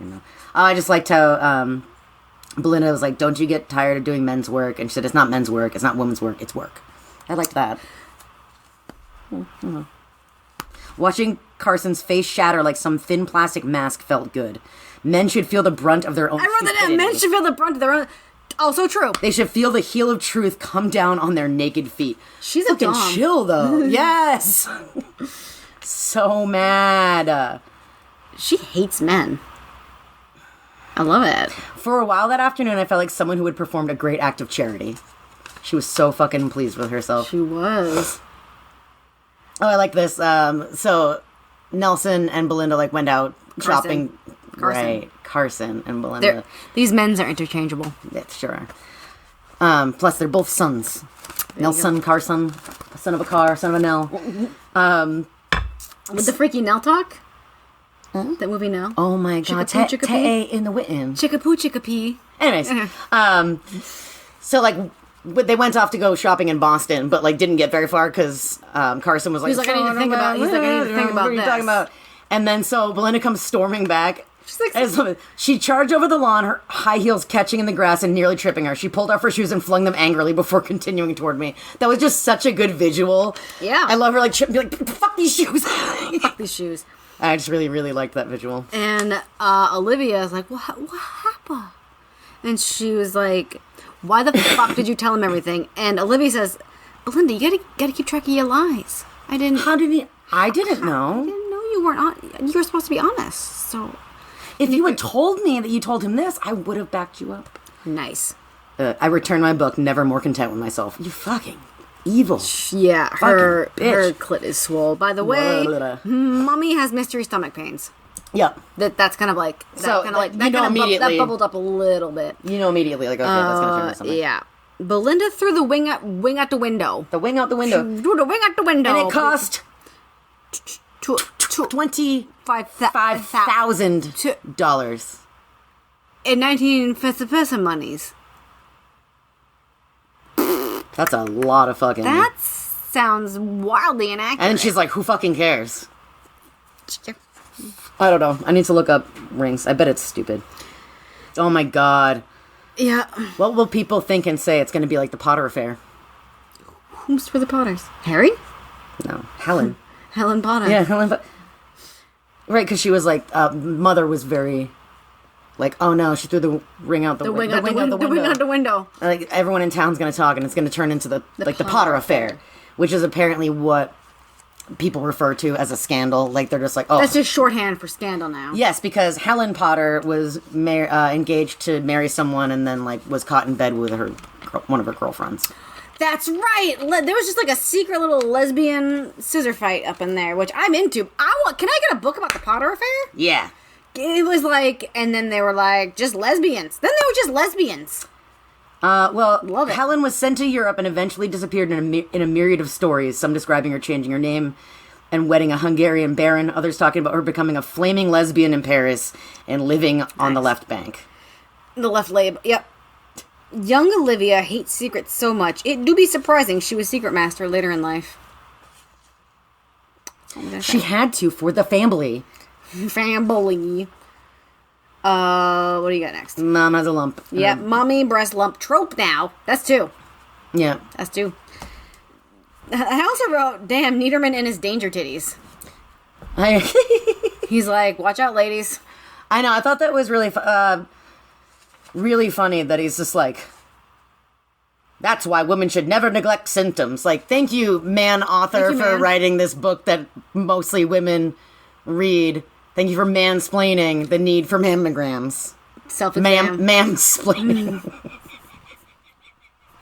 I just liked how Belinda was like, "Don't you get tired of doing men's work?" And she said, "It's not men's work. It's not women's work. It's work." I liked that. Watching Carson's face shatter like some thin plastic mask felt good. Men should feel the brunt of their own. I wrote that down. Men should feel the brunt of their own. Also true. They should feel the heel of truth come down on their naked feet. She's a fucking dom. chill though. Yes. So mad. She hates men. I love it. For a while that afternoon, I felt like someone who had performed a great act of charity. She was so fucking pleased with herself. She was. Oh, I like this. So Nelson and Belinda like went out shopping. Carson. Right, Carson and Belinda. These men's are interchangeable. Yeah, sure are. Plus, they're both sons. Nelson, Carson, son of a car, son of a Nell. With the freaky Nell talk? Huh? That movie Nell? Oh my god, Te in the Witten. Chickapoo, chickapee. Anyways, so like they went off to go shopping in Boston, but like didn't get very far because Carson was like, He's like, I need to think about. He's like, I need to think about what are you this. talking about? And then so Belinda comes storming back. She's like, As she charged over the lawn, her high heels catching in the grass and nearly tripping her. She pulled off her shoes and flung them angrily before continuing toward me. That was just such a good visual. Yeah. I love her like tripping, be like, fuck these shoes. fuck these shoes. I just really, really liked that visual. And Olivia is like, what happened? And she was like, why the fuck did you tell him everything? And Olivia says, Belinda, you gotta keep track of your lies. How did he? I didn't know. I didn't know you weren't on. You were supposed to be honest. So if you had told me that you told him this, I would have backed you up. nice. I returned my book, never more content with myself. You fucking evil. Yeah, her bitch. clit is swole. By the way, Mommy has mystery stomach pains. Yep. That's kind of like immediately that bubbled up a little bit. You know immediately, like, okay, that's gonna turn into something. Yeah. Belinda threw the wing out the window. The wing out the window. Threw the wing out the window. And it cost $25,000 in 1950 monies. That's a lot of fucking. That sounds wildly inaccurate. And she's like, who fucking cares? I don't know. I need to look up rings. I bet it's stupid. Oh my god. Yeah. What will people think and say? It's going to be like the Potter affair. Who's for the Potters? Harry? No, Helen. Helen Potter. Yeah, Helen. Right, because she was like, mother was very, like, oh no, she threw the ring out the window. The wing out the window. Like everyone in town's going to talk, and it's going to turn into the Potter affair, which is apparently what people refer to as a scandal. Like they're just like, oh, that's just shorthand for scandal now. Yes, because Helen Potter was engaged to marry someone, and then like was caught in bed with one of her girlfriends. That's right. There was just like a secret little lesbian scissor fight up in there, which I'm into. Can I get a book about the Potter affair? Yeah. It was like, and then they were like, just lesbians. Then they were just lesbians. Well, Helen was sent to Europe and eventually disappeared in a myriad of stories, some describing her changing her name and wedding a Hungarian baron, others talking about her becoming a flaming lesbian in Paris and living on the left bank. The left lab, yep. Young Olivia hates secrets so much, it do be surprising she was secret master later in life. She had to for the family. Family. What do you got next? Mom has a lump. Yeah, mommy breast lump trope now. That's 2. Yeah. That's 2. I also wrote, damn, Niederman and his danger titties. He's like, watch out, ladies. I know, I thought that was really really funny that he's just like, that's why women should never neglect symptoms. Like, thank you, man author, for writing this book that mostly women read. Thank you for mansplaining the need for mammograms. Self-exam. Mansplaining.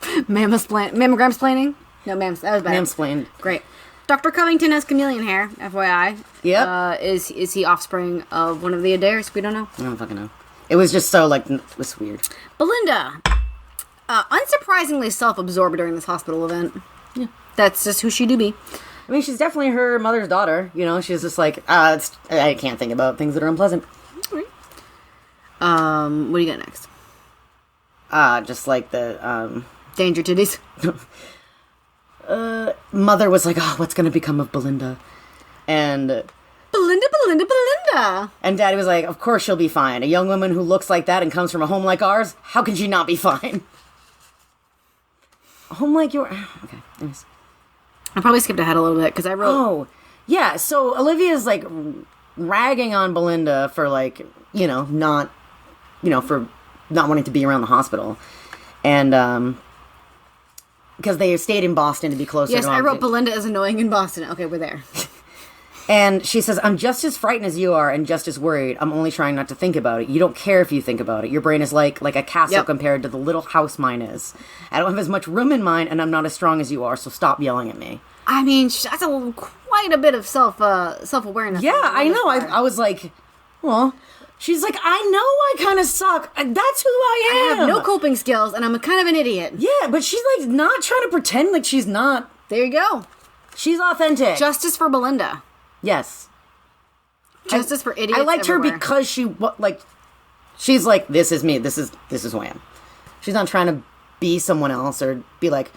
Mammogram splaining? No, that was bad. Mansplained. Great. Dr. Covington has chameleon hair, FYI. Yep. Is he offspring of one of the Adairs? We don't know. I don't fucking know. It was just so, like, it was weird. Belinda. Unsurprisingly self-absorbed during this hospital event. Yeah. That's just who she do be. I mean, she's definitely her mother's daughter. You know, she's just like, I can't think about things that are unpleasant. All right. What do you got next? Just like the, Danger titties. Mother was like, oh, what's going to become of Belinda? And Belinda. And Daddy was like, of course she'll be fine. A young woman who looks like that and comes from a home like ours, how can she not be fine? A home like yours? Okay, anyways. I probably skipped ahead a little bit because I wrote... Oh, yeah, so Olivia's, like, ragging on Belinda for, like, not wanting to be around the hospital. And, because they stayed in Boston to be closer to Yes, I wrote Belinda is annoying in Boston. Okay, we're there. And she says, I'm just as frightened as you are and just as worried. I'm only trying not to think about it. You don't care if you think about it. Your brain is like a castle compared to the little house mine is. I don't have as much room in mine, and I'm not as strong as you are, so stop yelling at me. I mean, that's quite a bit of self-awareness. Yeah, I know. I was like, well... She's like, I know I kind of suck. That's who I am. I have no coping skills, and I'm kind of an idiot. Yeah, but she's, like, not trying to pretend like she's not. There you go. She's authentic. Justice for Belinda. Yes. Justice for idiots I liked everywhere. her because she's like, this is me. This is who I am. She's not trying to be someone else or be like,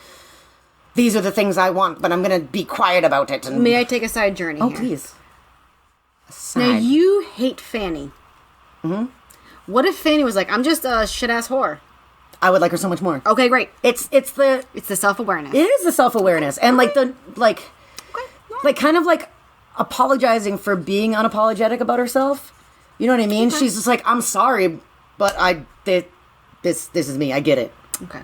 these are the things I want, but I'm going to be quiet about it. And... May I take a side journey here? Oh, please. Now, you hate Fanny. Mm-hmm. What if Fanny was like, I'm just a shit-ass whore? I would like her so much more. Okay, great. It's the self-awareness. It is the self-awareness. And like the like kind of like apologizing for being unapologetic about herself. You know what I mean? Okay. She's just like, I'm sorry, but this is me. I get it. Okay.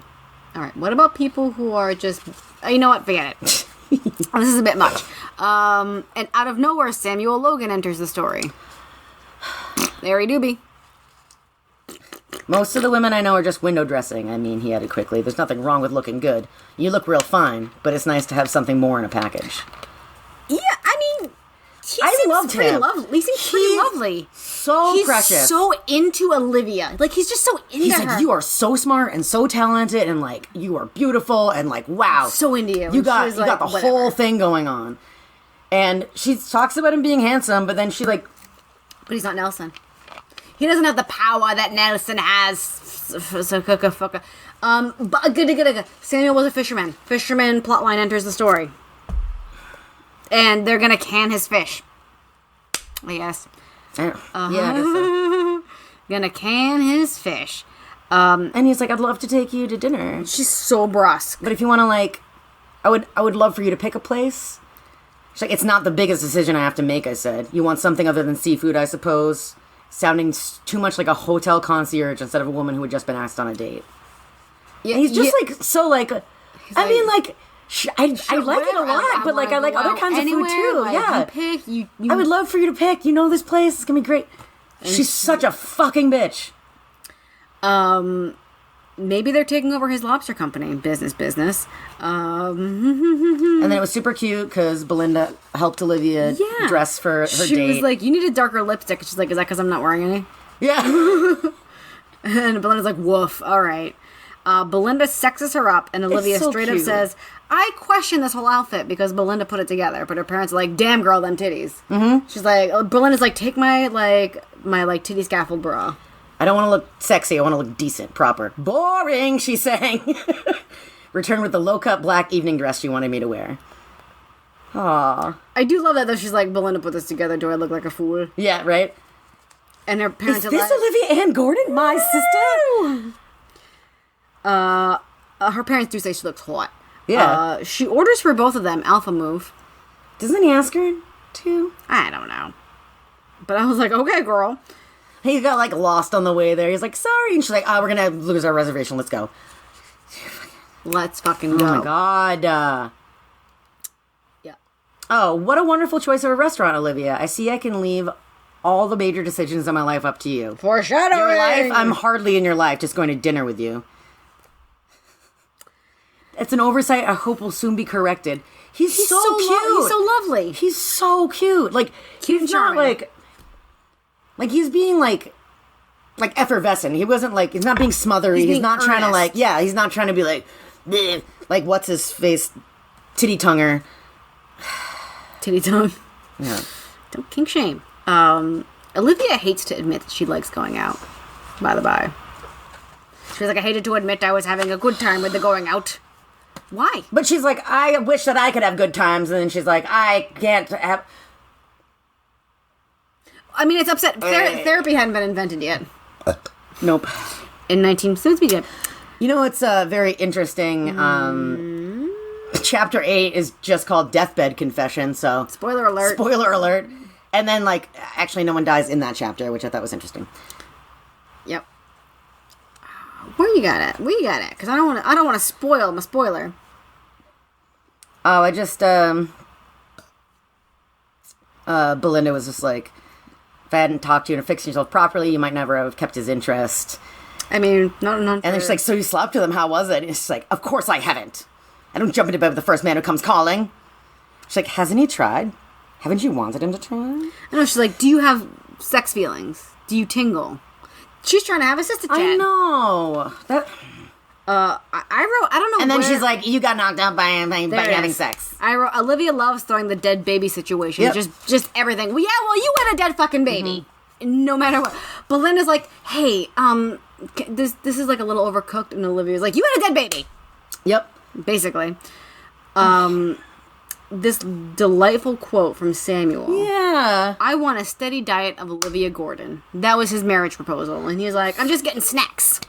All right. What about people who are just, you know what? Forget it. This is a bit much. And out of nowhere, Samuel Logan enters the story. There he do be. Most of the women I know are just window dressing. I mean, he added quickly, there's nothing wrong with looking good. You look real fine, but it's nice to have something more in a package. Yeah, I mean, I loved him. He seems pretty lovely. So precious. He's so into Olivia. Like, he's just so into her. He's like, you are so smart and so talented and, like, you are beautiful and, like, wow. So into you. You got the whole thing going on. And she talks about him being handsome, but then she, like... But he's not Nelson. He doesn't have the power that Nelson has. Samuel was a fisherman. Fisherman plotline enters the story. And they're gonna can his fish. I guess. Yeah, I guess so. Gonna can his fish. And he's like, I'd love to take you to dinner. She's so brusque. But if you want to, like, I would love for you to pick a place. She's like, it's not the biggest decision I have to make, I said. You want something other than seafood, I suppose. Sounding too much like a hotel concierge instead of a woman who had just been asked on a date. Yeah, and he's just like, so like, I mean, like, I like it a lot, but like, I like other kinds of food too. Like, yeah. You pick, you I would love for you to pick. You know this place. It's going to be great. She's such a fucking bitch. Maybe they're taking over his lobster company. Business. And then it was super cute because Belinda helped Olivia dress for her date. She was like, you need a darker lipstick. She's like, is that because I'm not wearing any? Yeah. And Belinda's like, woof, all right. Belinda sexes her up, and Olivia so straight cute. up says, I question this whole outfit because Belinda put it together, but her parents are like, damn girl, them titties. Mm-hmm. She's like, Belinda's like, take my titty scaffold bra. I don't want to look sexy. I want to look decent, proper. Boring, she's saying. Return with the low-cut black evening dress she wanted me to wear. Aww. I do love that, though. She's like, Belinda put this together. Do I look like a fool? Yeah, right? And her parents are like... Is this Olivia Ann Gordon, my sister? Her parents do say she looks hot. Yeah. She orders for both of them Alpha Move. Doesn't he ask her to? I don't know. But I was like, okay, girl. He got, like, lost on the way there. He's like, sorry. And she's like, we're gonna lose our reservation. Let's go. Let's fucking go. Oh, my God. Yeah. Oh, what a wonderful choice of a restaurant, Olivia. I see I can leave all the major decisions in my life up to you. Foreshadowing! Your life? I'm hardly in your life, just going to dinner with you. It's an oversight I hope will soon be corrected. He's so cute. He's so lovely. He's so cute. Like, he's not like he's being like effervescent. He wasn't like, he's not being smothery. He's not trying to like, he's not trying to be like, bleh, like what's his face, titty tonguer. Titty tongue. Yeah. Don't kink shame. Olivia hates to admit that she likes going out. By the by. She's like, I hated to admit I was having a good time with the going out. Why? But she's like, I wish that I could have good times. And then she's like, I can't have... I mean, it's upset. Therapy hadn't been invented yet. Nope. In 1960 yet. You know, it's very interesting. Chapter 8 is just called Deathbed Confession, so... Spoiler alert. Spoiler alert. And then, like, actually no one dies in that chapter, which I thought was interesting. Yep. Where you got it? Because I don't want to spoil my spoiler. Oh, I just, Belinda was just like, if I hadn't talked to you and fixed yourself properly, you might never have kept his interest. I mean, not And then she's like, so you slept with him, how was it? And she's like, of course I haven't. I don't jump into bed with the first man who comes calling. She's like, hasn't he tried? Haven't you wanted him to try? I know, she's like, do you have sex feelings? Do you tingle? She's trying to have a sister chat. I know. I don't know. And then she's like, you got knocked out by having sex. I wrote, Olivia loves throwing the dead baby situation. Yep. Just everything. Well, yeah, you had a dead fucking baby. No matter what. Belinda's like, hey, this is like a little overcooked. And Olivia's like, you had a dead baby. Yep. Basically. This delightful quote from Samuel. Yeah. I want a steady diet of Olivia Gordon. That was his marriage proposal. And he's like, I'm just getting snacks.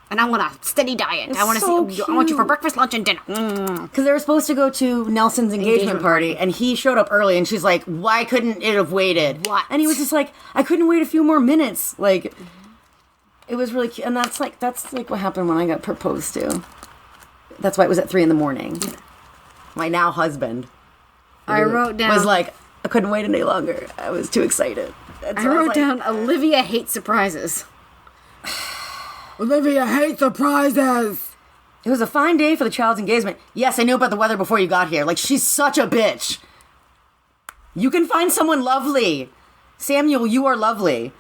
And I want a steady diet. I want you for breakfast, lunch, and dinner. Because they were supposed to go to Nelson's engagement party, and he showed up early, and she's like, why couldn't it have waited? What? And he was just like, I couldn't wait a few more minutes. Like, it was really cute. And that's like what happened when I got proposed to. That's why it was at 3 a.m. My now husband. I wrote down... was like, I couldn't wait any longer. I was too excited. And so I wrote down, Olivia hates surprises. Olivia hates surprises. It was a fine day for the child's engagement. Yes, I knew about the weather before you got here. Like, she's such a bitch. You can find someone lovely. Samuel, you are lovely.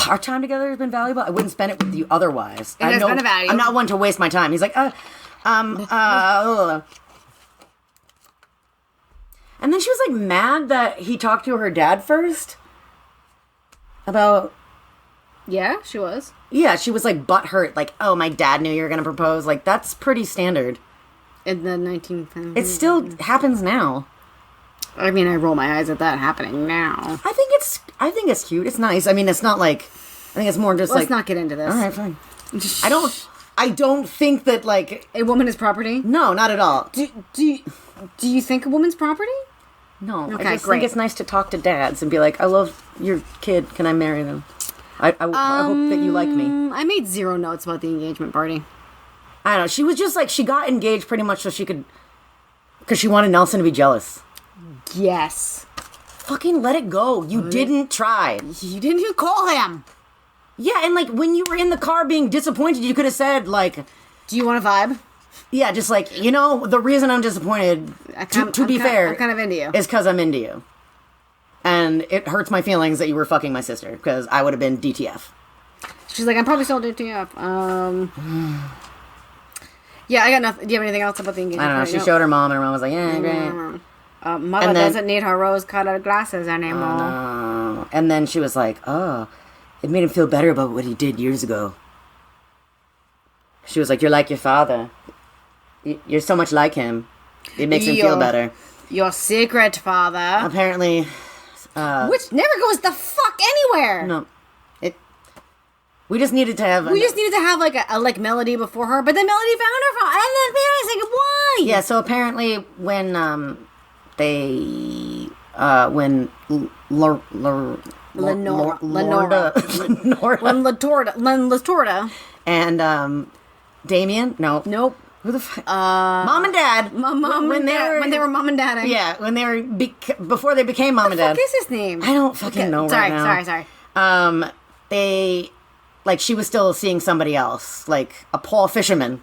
Our time together has been valuable. I wouldn't spend it with you otherwise. It has been valuable. I'm not one to waste my time. He's like, And then she was like mad that he talked to her dad first. About... Yeah, she was. Yeah, she was like butthurt. Like, oh, my dad knew you were going to propose. Like, that's pretty standard. In the 1950s. It still happens now. I mean, I roll my eyes at that happening now. I think it's cute. It's nice. I mean, it's not like... I think it's more just Let's not get into this. All right, fine. I don't think that, like... A woman is property? No, not at all. Do you think a woman's property? No. Okay, I just great. think it's nice to talk to dads and be like, I love your kid. Can I marry them? I hope that you like me. I made 0 notes about the engagement party. I don't know. She was just like... She got engaged pretty much so she could... Because she wanted Nelson to be jealous. Yes. Fucking let it go. You didn't try. You didn't even call him. Yeah, and like when you were in the car being disappointed, you could have said like... Do you want a vibe? Yeah, just like, the reason I'm disappointed, to be fair... I'm kind of into you. Is because I'm into you. And it hurts my feelings that you were fucking my sister, because I would have been DTF. She's like, I'm probably still DTF. Yeah, I got nothing. Do you have anything else about the engagement? I don't know. She showed her mom, and her mom was like, yeah, great. Mother doesn't need her rose-colored glasses anymore. And then she was like, oh, it made him feel better about what he did years ago. She was like, you're like your father. You're so much like him. It makes him feel better. Your secret father. Apparently. Which never goes the fuck anywhere. No. We just needed to have... like a melody before her, but then Melody found her phone, and then I was like, why? Yeah, so apparently when Latorda and Damien, nope. Who the fuck? Mom and Dad. When they were mom and dad. Yeah, when they were before they became mom and dad. What the fuck is his name? I don't fucking know right now. Sorry. They she was still seeing somebody else, like a Paul fisherman,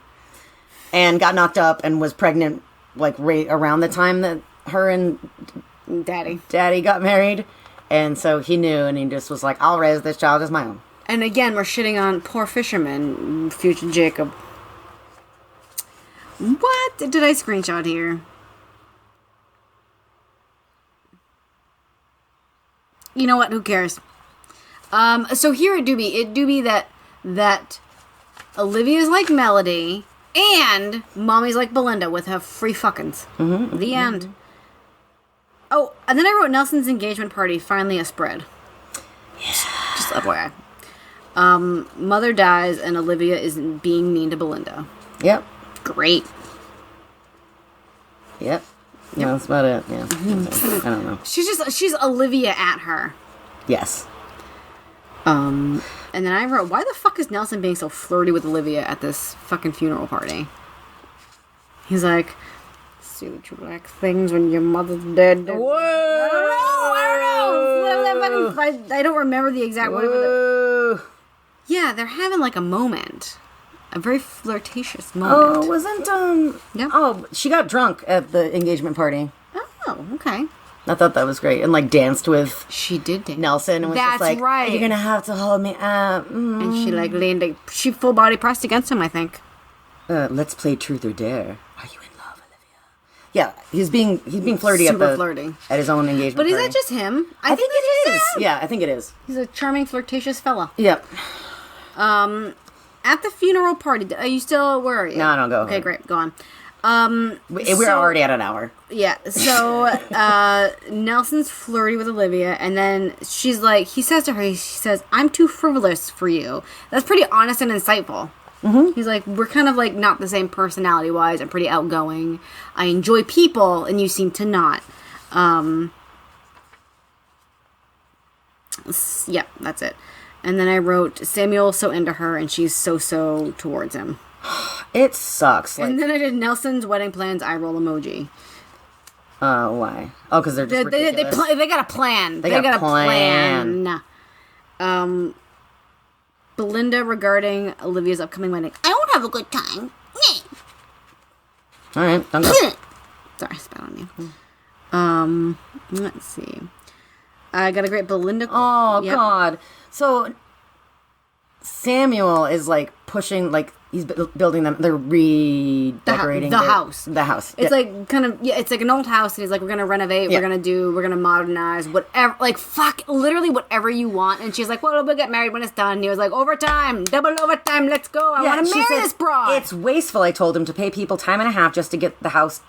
and got knocked up and was pregnant like right around the time that her and Daddy got married, and so he knew, and he just was like, I'll raise this child as my own. And again, we're shitting on poor fisherman, future Jacob. What did I screenshot here? You know what? Who cares? So here it do be that Olivia's like Melody and Mommy's like Belinda with her free fuckins. Mm-hmm, the end. Oh, and then I wrote Nelson's engagement party, finally a spread. Yeah. Just FYI. Mother dies and Olivia is being mean to Belinda. Yep. Great. Yep. Yeah, that's about it. Yeah. I don't know. She's Olivia at her. Yes. And then I wrote, why the fuck is Nelson being so flirty with Olivia at this fucking funeral party? He's like, see the true black things when your mother's dead. Whoa! I don't know. I don't remember the exact word. Yeah, they're having like a moment. A very flirtatious moment. Oh, wasn't, Yeah. Oh, she got drunk at the engagement party. Oh, okay. I thought that was great. And, like, danced with She did dance. Nelson. And was That's just like, right. you're gonna have to hold me up. And she, like, leaned, like, she full body pressed against him, I think. Let's play truth or dare. Are you in love, Olivia? Yeah, he's being flirty Super flirty. at his own engagement But is party. that just him? I think it is. Him. Yeah, I think it is. He's a charming, flirtatious fella. Yep. At the funeral party, are you still, where are you? No, go Okay, ahead. great, go on. We're already at an hour. Yeah, so Nelson's flirty with Olivia, and then she's like, he says to her, he says, I'm too frivolous for you. That's pretty honest and insightful. Mm-hmm. He's like, we're kind of like not the same personality-wise. I'm pretty outgoing. I enjoy people, and you seem to not. Yeah, that's it. And then I wrote, Samuel's so into her, and she's so towards him. It sucks. Like, And then I did Nelson's wedding plans, eye roll emoji. why? Oh, because they're just ridiculous. They got a plan. They got a plan. Belinda regarding Olivia's upcoming wedding. I won't have a good time. All right, don't go. Sorry, I spat on you. Let's see. I got a great Belinda. Oh, Yep. God. So, Samuel is, like, pushing, like, he's building them. They're redecorating the house. The house. It's Yeah. like kind of, it's like an old house, and he's like, we're gonna renovate, Yeah. we're gonna modernize, whatever, like, fuck, literally whatever you want. And she's like, well, we'll get married when it's done. And he was like, overtime, double overtime, let's go. I want to she marry said, this broad. It's wasteful, I told him, to pay people time and a half just to get the house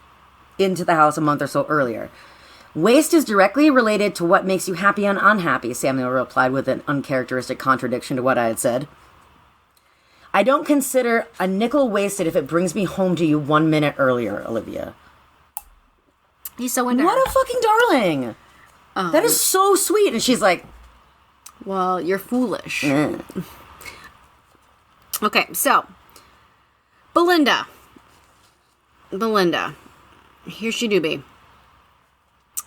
into the house a month or so earlier. Waste is directly related to what makes you happy and unhappy, Samuel replied with an uncharacteristic contradiction to what I had said. I don't consider a nickel wasted if it brings me home to you 1 minute earlier, Olivia. He's so into What her. a fucking darling. That is so sweet. And she's like, Well, you're foolish. eh. Okay, so Belinda. Here she do be.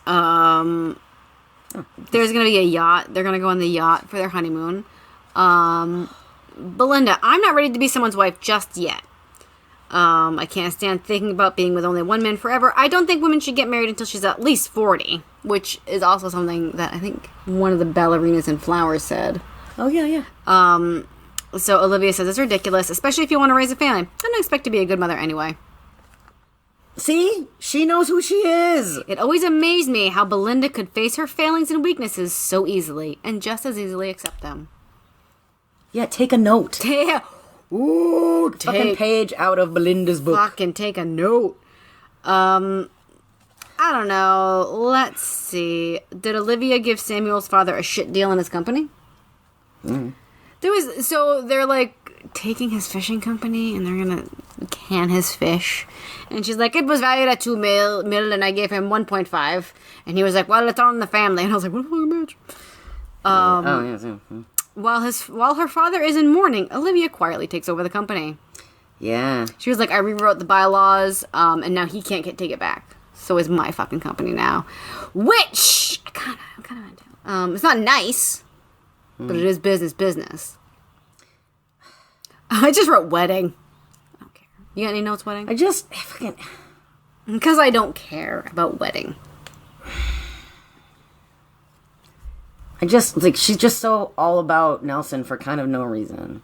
There's gonna be a yacht. They're gonna go on the yacht for their honeymoon. Belinda, I'm not ready to be someone's wife just yet. I can't stand thinking about being with only one man forever. I don't think women should get married until she's at least 40, which is also something that I think one of the ballerinas in Flowers said. Oh, yeah. So Olivia says it's ridiculous, especially if you want to raise a family. I don't expect to be a good mother anyway. See? She knows who she is. It always amazed me how Belinda could face her failings and weaknesses so easily, and just as easily accept them. Yeah, take a note. Ooh, Fucking page out of Belinda's book. Fucking take a note. I don't know. Let's see. Did Olivia give Samuel's father a shit deal in his company? They're like taking his fishing company and they're gonna can his fish. And she's like, it was valued at $2 million and I gave him 1.5. And he was like, well, it's all in the family. And I was like, what a fucking bitch. Yeah. While her father is in mourning, Olivia quietly takes over the company. Yeah. She was like, I rewrote the bylaws, and now he can't take it back. So is my fucking company now. Which, I'm kind of into. It's not nice, but it is business. I just wrote wedding. I don't care. You got any notes, wedding? Because I don't care about wedding. She's just so all about Nelson for kind of no reason.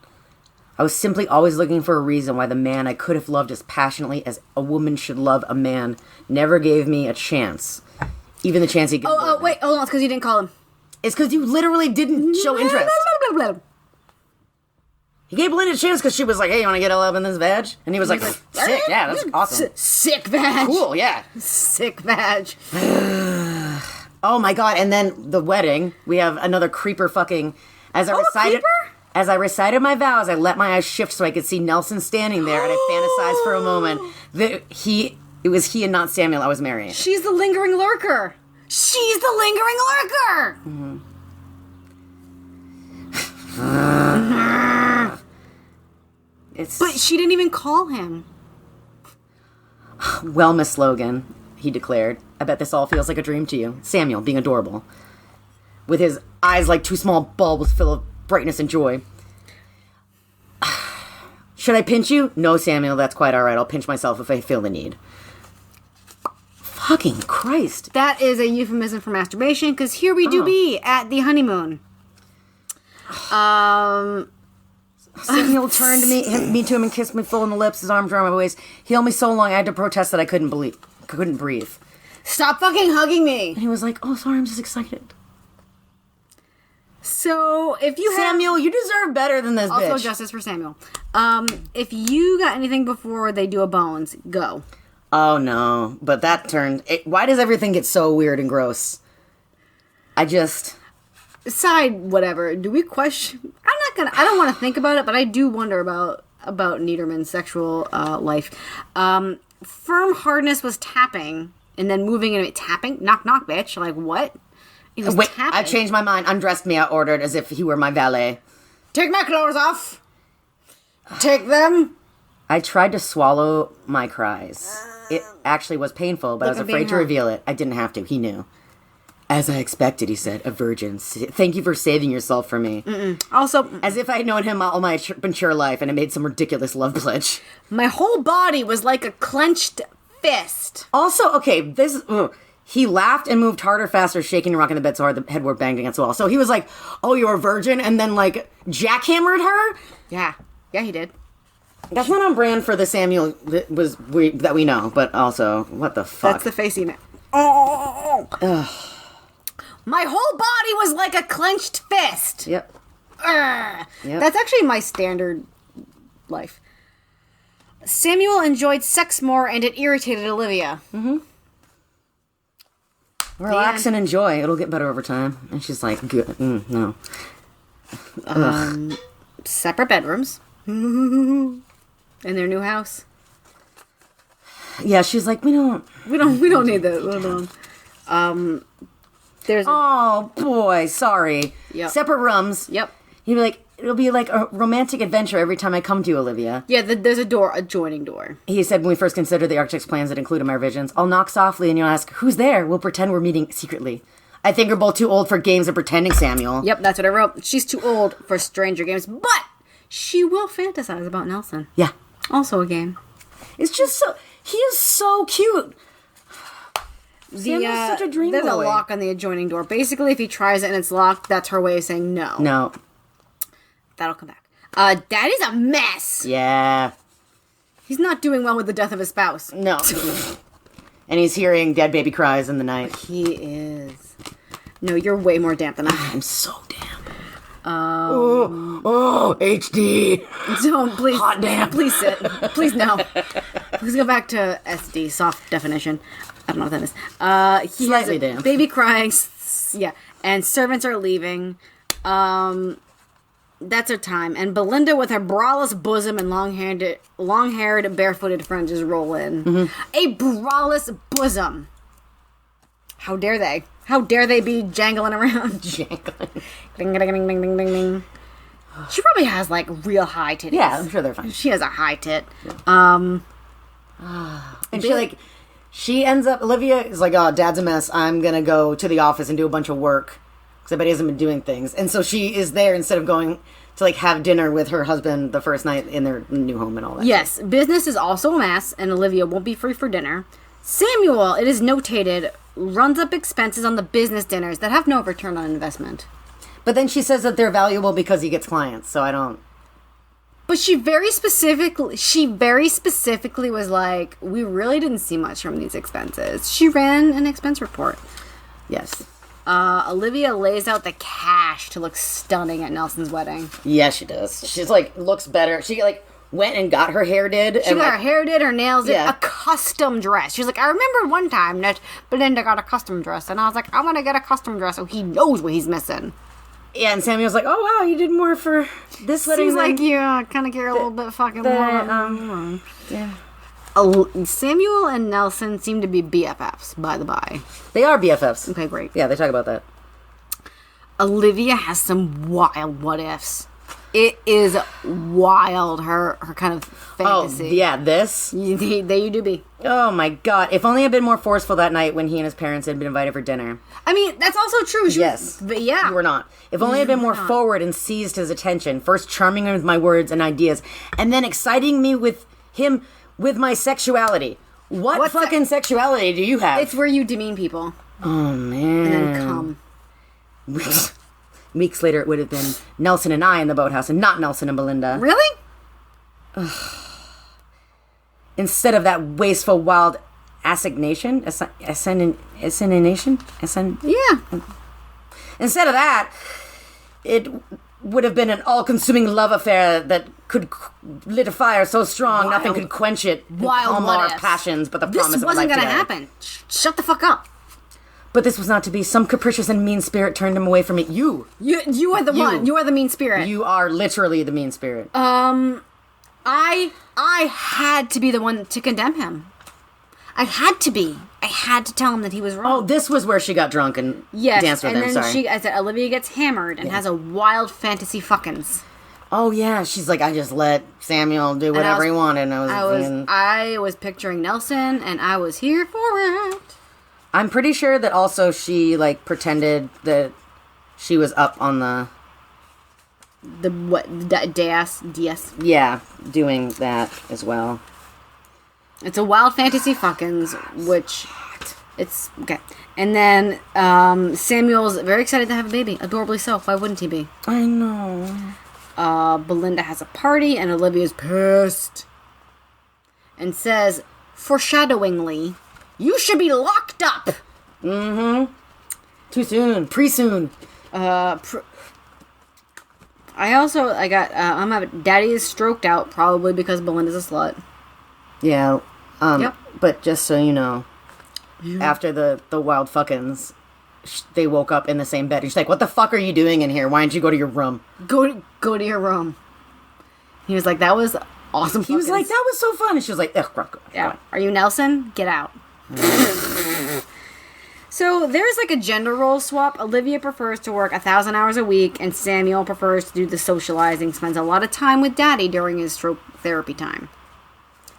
I was simply always looking for a reason why the man I could have loved as passionately as a woman should love a man never gave me a chance. Even the chance he gave me. Wait, hold on, it's because you didn't call him. It's because you literally didn't show interest. He gave Belinda a chance because she was like, hey, you want to get all up in this vag? And he was like, sick, yeah, that's awesome. Sick vag. Cool, yeah. Sick vag. Oh my god! And then the wedding, we have another creeper fucking. As I recited my vows, I let my eyes shift so I could see Nelson standing there, and I fantasized for a moment that it was he and not Samuel I was marrying. She's the lingering lurker. She's the lingering lurker. But she didn't even call him. Well, Miss Logan, he declared, I bet this all feels like a dream to you. Samuel, being adorable, with his eyes like two small bulbs full of brightness and joy. Should I pinch you? No, Samuel, that's quite all right. I'll pinch myself if I feel the need. Fucking Christ. That is a euphemism for masturbation, because here we do be at the honeymoon. Samuel turned me to him and kissed me full in the lips, his arms around my waist. He held me so long I had to protest that I couldn't breathe. Stop fucking hugging me! And he was like, oh, sorry, I'm just excited. So, if you Samuel, you deserve better than this, also bitch. justice for Samuel. If you got anything before they do a bones, go. Oh, no. But that why does everything get so weird and gross? Side whatever. Do we question... I don't want to think about it, but I do wonder about Niederman's sexual life. Firm hardness was tapping, and then moving into tapping? Knock, knock, bitch. Like, what? He was tapping. I changed my mind. Undressed me, I ordered, as if he were my valet. Take my clothes off! Take them! I tried to swallow my cries. It actually was painful, but I was afraid to reveal it. I didn't have to. He knew. As I expected, he said, a virgin. Thank you for saving yourself for me. Also, as if I had known him all my mature life and I made some ridiculous love pledge. My whole body was like a clenched fist. Also, okay, he laughed and moved harder, faster, shaking and rocking the bed so hard the headboard banged against the wall. So he was like, oh, you're a virgin? And then, like, jackhammered her? Yeah. Yeah, he did. That's not on brand for the Samuel that we know, but also, what the fuck? That's the face he meant. Oh! Ugh. My whole body was like a clenched fist. Yep. Yep. That's actually my standard life. Samuel enjoyed sex more, and it irritated Olivia. Mm-hmm. Relax and enjoy. It'll get better over time. And she's like, good. No. Separate bedrooms. In their new house. Yeah, she's like, we don't need that. There's oh boy, sorry. Yep. Separate rooms. Yep. He'd be like, it'll be like a romantic adventure every time I come to you, Olivia. Yeah, there's a adjoining door. He said when we first considered the architect's plans that included my visions, I'll knock softly and you'll ask, who's there? We'll pretend we're meeting secretly. I think we're both too old for games of pretending, Samuel. Yep, that's what I wrote. She's too old for stranger games, but she will fantasize about Nelson. Yeah. Also a game. It's just so... He is so cute. Samuel's such a dream There's boy. a lock on the adjoining door. Basically, if he tries it and it's locked, that's her way of saying no. No. That'll come back. Daddy's a mess. Yeah. He's not doing well with the death of his spouse. No. And he's hearing dead baby cries in the night. He is. No, you're way more damp than I am. I'm so damp. HD. Don't, please. Hot damn. Please sit. Please no. Please go back to SD, soft definition. I don't know what that is. He Slightly has damp. Baby crying. Yeah. And servants are leaving. That's her time. And Belinda with her braless bosom and long-haired, barefooted friend just roll in. Mm-hmm. A braless bosom. How dare they? How dare they be jangling around? Jangling. Ding, ding, ding, ding, ding, ding, ding. She probably has, like, real high titties. Yeah, I'm sure they're fine. She has a high tit. Yeah. And she ends up, Olivia is like, oh, Dad's a mess. I'm going to go to the office and do a bunch of work. Because I bet he hasn't been doing things. And so she is there instead of going to, like, have dinner with her husband the first night in their new home and all that. Yes, business is also a mess, and Olivia won't be free for dinner. Samuel, it is notated, runs up expenses on the business dinners that have no return on investment. But then she says that they're valuable because he gets clients, so I don't... But she very specifically was like, we really didn't see much from these expenses. She ran an expense report. Yes. Olivia lays out the cash to look stunning at Nelson's wedding. Yeah, she does. She's like, looks better. She like went and got her hair did. She got her hair did, her nails did, Yeah. a custom dress. She was like, I remember one time that Belinda got a custom dress, and I was like, I'm gonna get a custom dress so he knows what he's missing. Yeah, and Samuel's like, oh wow, you did more for this wedding. Seems like than you kind of care a little bit fucking more. yeah. Samuel and Nelson seem to be BFFs, by the by. They are BFFs. Okay, great. Yeah, they talk about that. Olivia has some wild what ifs. It is wild, her kind of fantasy. Oh, yeah, this? There you do be. Oh my god. If only I'd been more forceful that night when he and his parents had been invited for dinner. I mean, that's also true. Yes. But yeah. You were not. If only I'd been more forward and seized his attention, first charming him with my words and ideas, and then exciting me with him with my sexuality. What fucking sexuality do you have? It's where you demean people. Oh, man. And then come. Weeks later, it would have been Nelson and I in the boathouse, and not Nelson and Belinda. Really? Instead of that wasteful, wild assignation, Yeah. Instead of that, it would have been an all-consuming love affair that could lit a fire so strong nothing could quench it. Wild calm what our ifs. passions, but the promise This of wasn't life gonna together. happen. Shut the fuck up. But this was not to be. Some capricious and mean spirit turned him away from me. You You are the one. You are the mean spirit. You are literally the mean spirit. I had to be the one to condemn him. I had to be. I had to tell him that he was wrong. Oh, this was where she got drunk and danced with and him. then Sorry. I said Olivia gets hammered and has a wild fantasy fuckings. Oh yeah, she's like, I just let Samuel do whatever he wanted. And I was picturing Nelson, and I was here for it. I'm pretty sure that also she like pretended that she was up on the DS. Yeah, doing that as well. It's a wild fantasy fuckings, which it's okay. And then Samuel's very excited to have a baby, adorably so. Why wouldn't he be? I know. Belinda has a party, and Olivia's pissed and says, foreshadowingly, "You should be locked up." Too soon. Pre-soon. I'm Daddy is stroked out, probably because Belinda's a slut. Yeah. Yep. But just so you know, after the wild fuckins, they woke up in the same bed. She's like, what the fuck are you doing in here? Why didn't you go to your room? Go to your room. He was like, that was awesome. He was like, that was so fun. And she was like, ugh, go. Yeah. Are you Nelson? Get out. So there's like a gender role swap. Olivia prefers to work 1,000 hours a week, and Samuel prefers to do the socializing, spends a lot of time with Daddy during his stroke therapy time.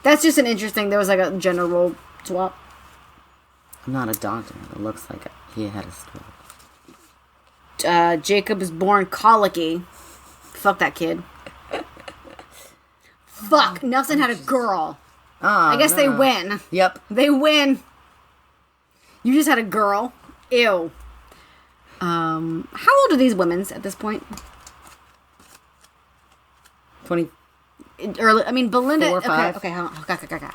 That's just an interesting, there was like a gender role swap. I'm not a doctor. It looks like he had a stroke. Jacob is born colicky. Fuck that kid. Fuck, Nelson had a girl. Oh, I guess they win. Yep. They win. You just had a girl. Ew. How old are these women at this point? 20. Early. I mean, Belinda. 4 or 5. Okay. Hold on. Okay.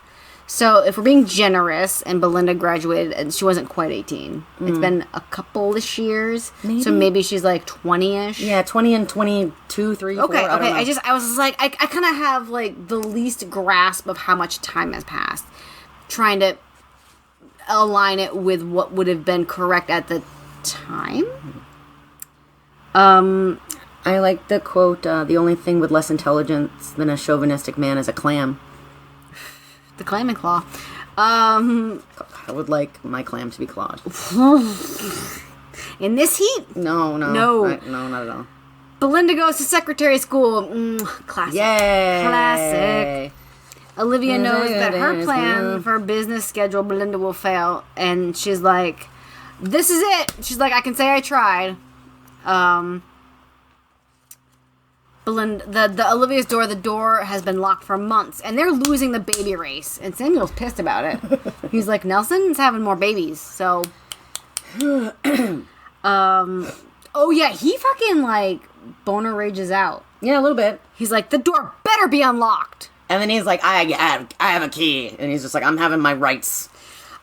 So, if we're being generous, and Belinda graduated, and she wasn't quite 18. It's been a couple-ish years. Maybe. So maybe she's like 20-ish. Yeah, 20 and 22, 3, 4. Okay. I don't know. I was just like, I kind of have like the least grasp of how much time has passed, trying to align it with what would have been correct at the time. I like the quote, the only thing with less intelligence than a chauvinistic man is a clam. The clam and claw. I would like my clam to be clawed. In this heat, No. No. No, not at all. Belinda goes to secretary school. Classic. Yay! Classic. Olivia knows that her There's plan no- for her business schedule, Belinda will fail. And she's like, this is it. She's like, I can say I tried. Belinda, the Olivia's door, the door has been locked for months. And they're losing the baby race. And Samuel's pissed about it. He's like, Nelson's having more babies. So, oh yeah, he fucking like boner rages out. Yeah, a little bit. He's like, the door better be unlocked. And then he's like, I have a key. And he's just like, I'm having my rights.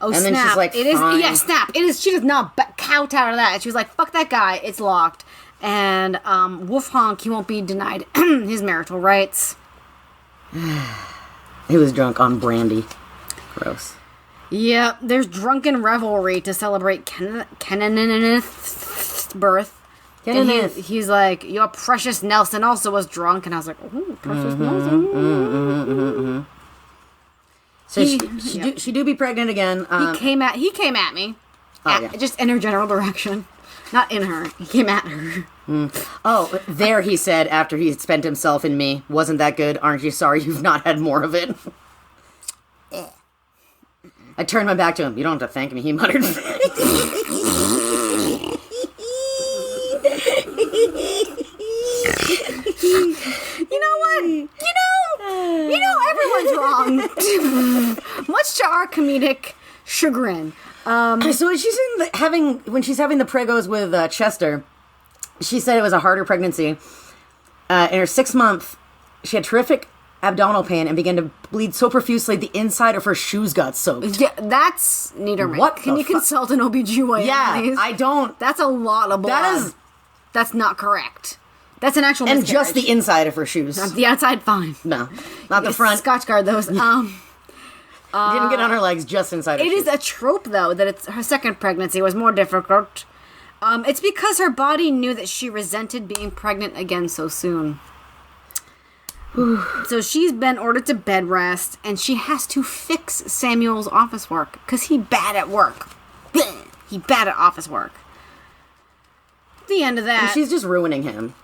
Oh, And snap. then she's like, it is, fine. yeah, snap. It is, she does not kowtow to that. And she was like, fuck that guy. It's locked. And Wolf Honk, he won't be denied his marital rights. He was drunk on brandy. Gross. Yep, there's drunken revelry to celebrate Kenneth's birth. And he's like, your precious Nelson also was drunk. And I was like, oh, precious Nelson. So she do be pregnant again. He came at me. Oh, Just in her general direction. Not in her. He came at her. Oh, there he said after he had spent himself in me. Wasn't that good? Aren't you sorry you've not had more of it? I turned my back to him. You don't have to thank me, he muttered. You know what? You know everyone's wrong. Much to our comedic chagrin. So when she's when she's having the pregos with Chester, she said it was a harder pregnancy. In her 6th month, she had terrific abdominal pain and began to bleed so profusely the inside of her shoes got soaked. Yeah, that's neater. What? Can you consult an OBGYN? Yeah, please? I don't. That's a lot of blood. That's not correct. That's an actual And miscarriage. just the inside of her shoes. The outside, fine. No, not the front. Scotch guard those. Didn't get on her legs, just inside her It shoes. is a trope, though, that it's her second pregnancy was more difficult. It's because her body knew that she resented being pregnant again so soon. So she's been ordered to bed rest, and she has to fix Samuel's office work because he's bad at work. He's bad at office work. At the end of that, And she's just ruining him.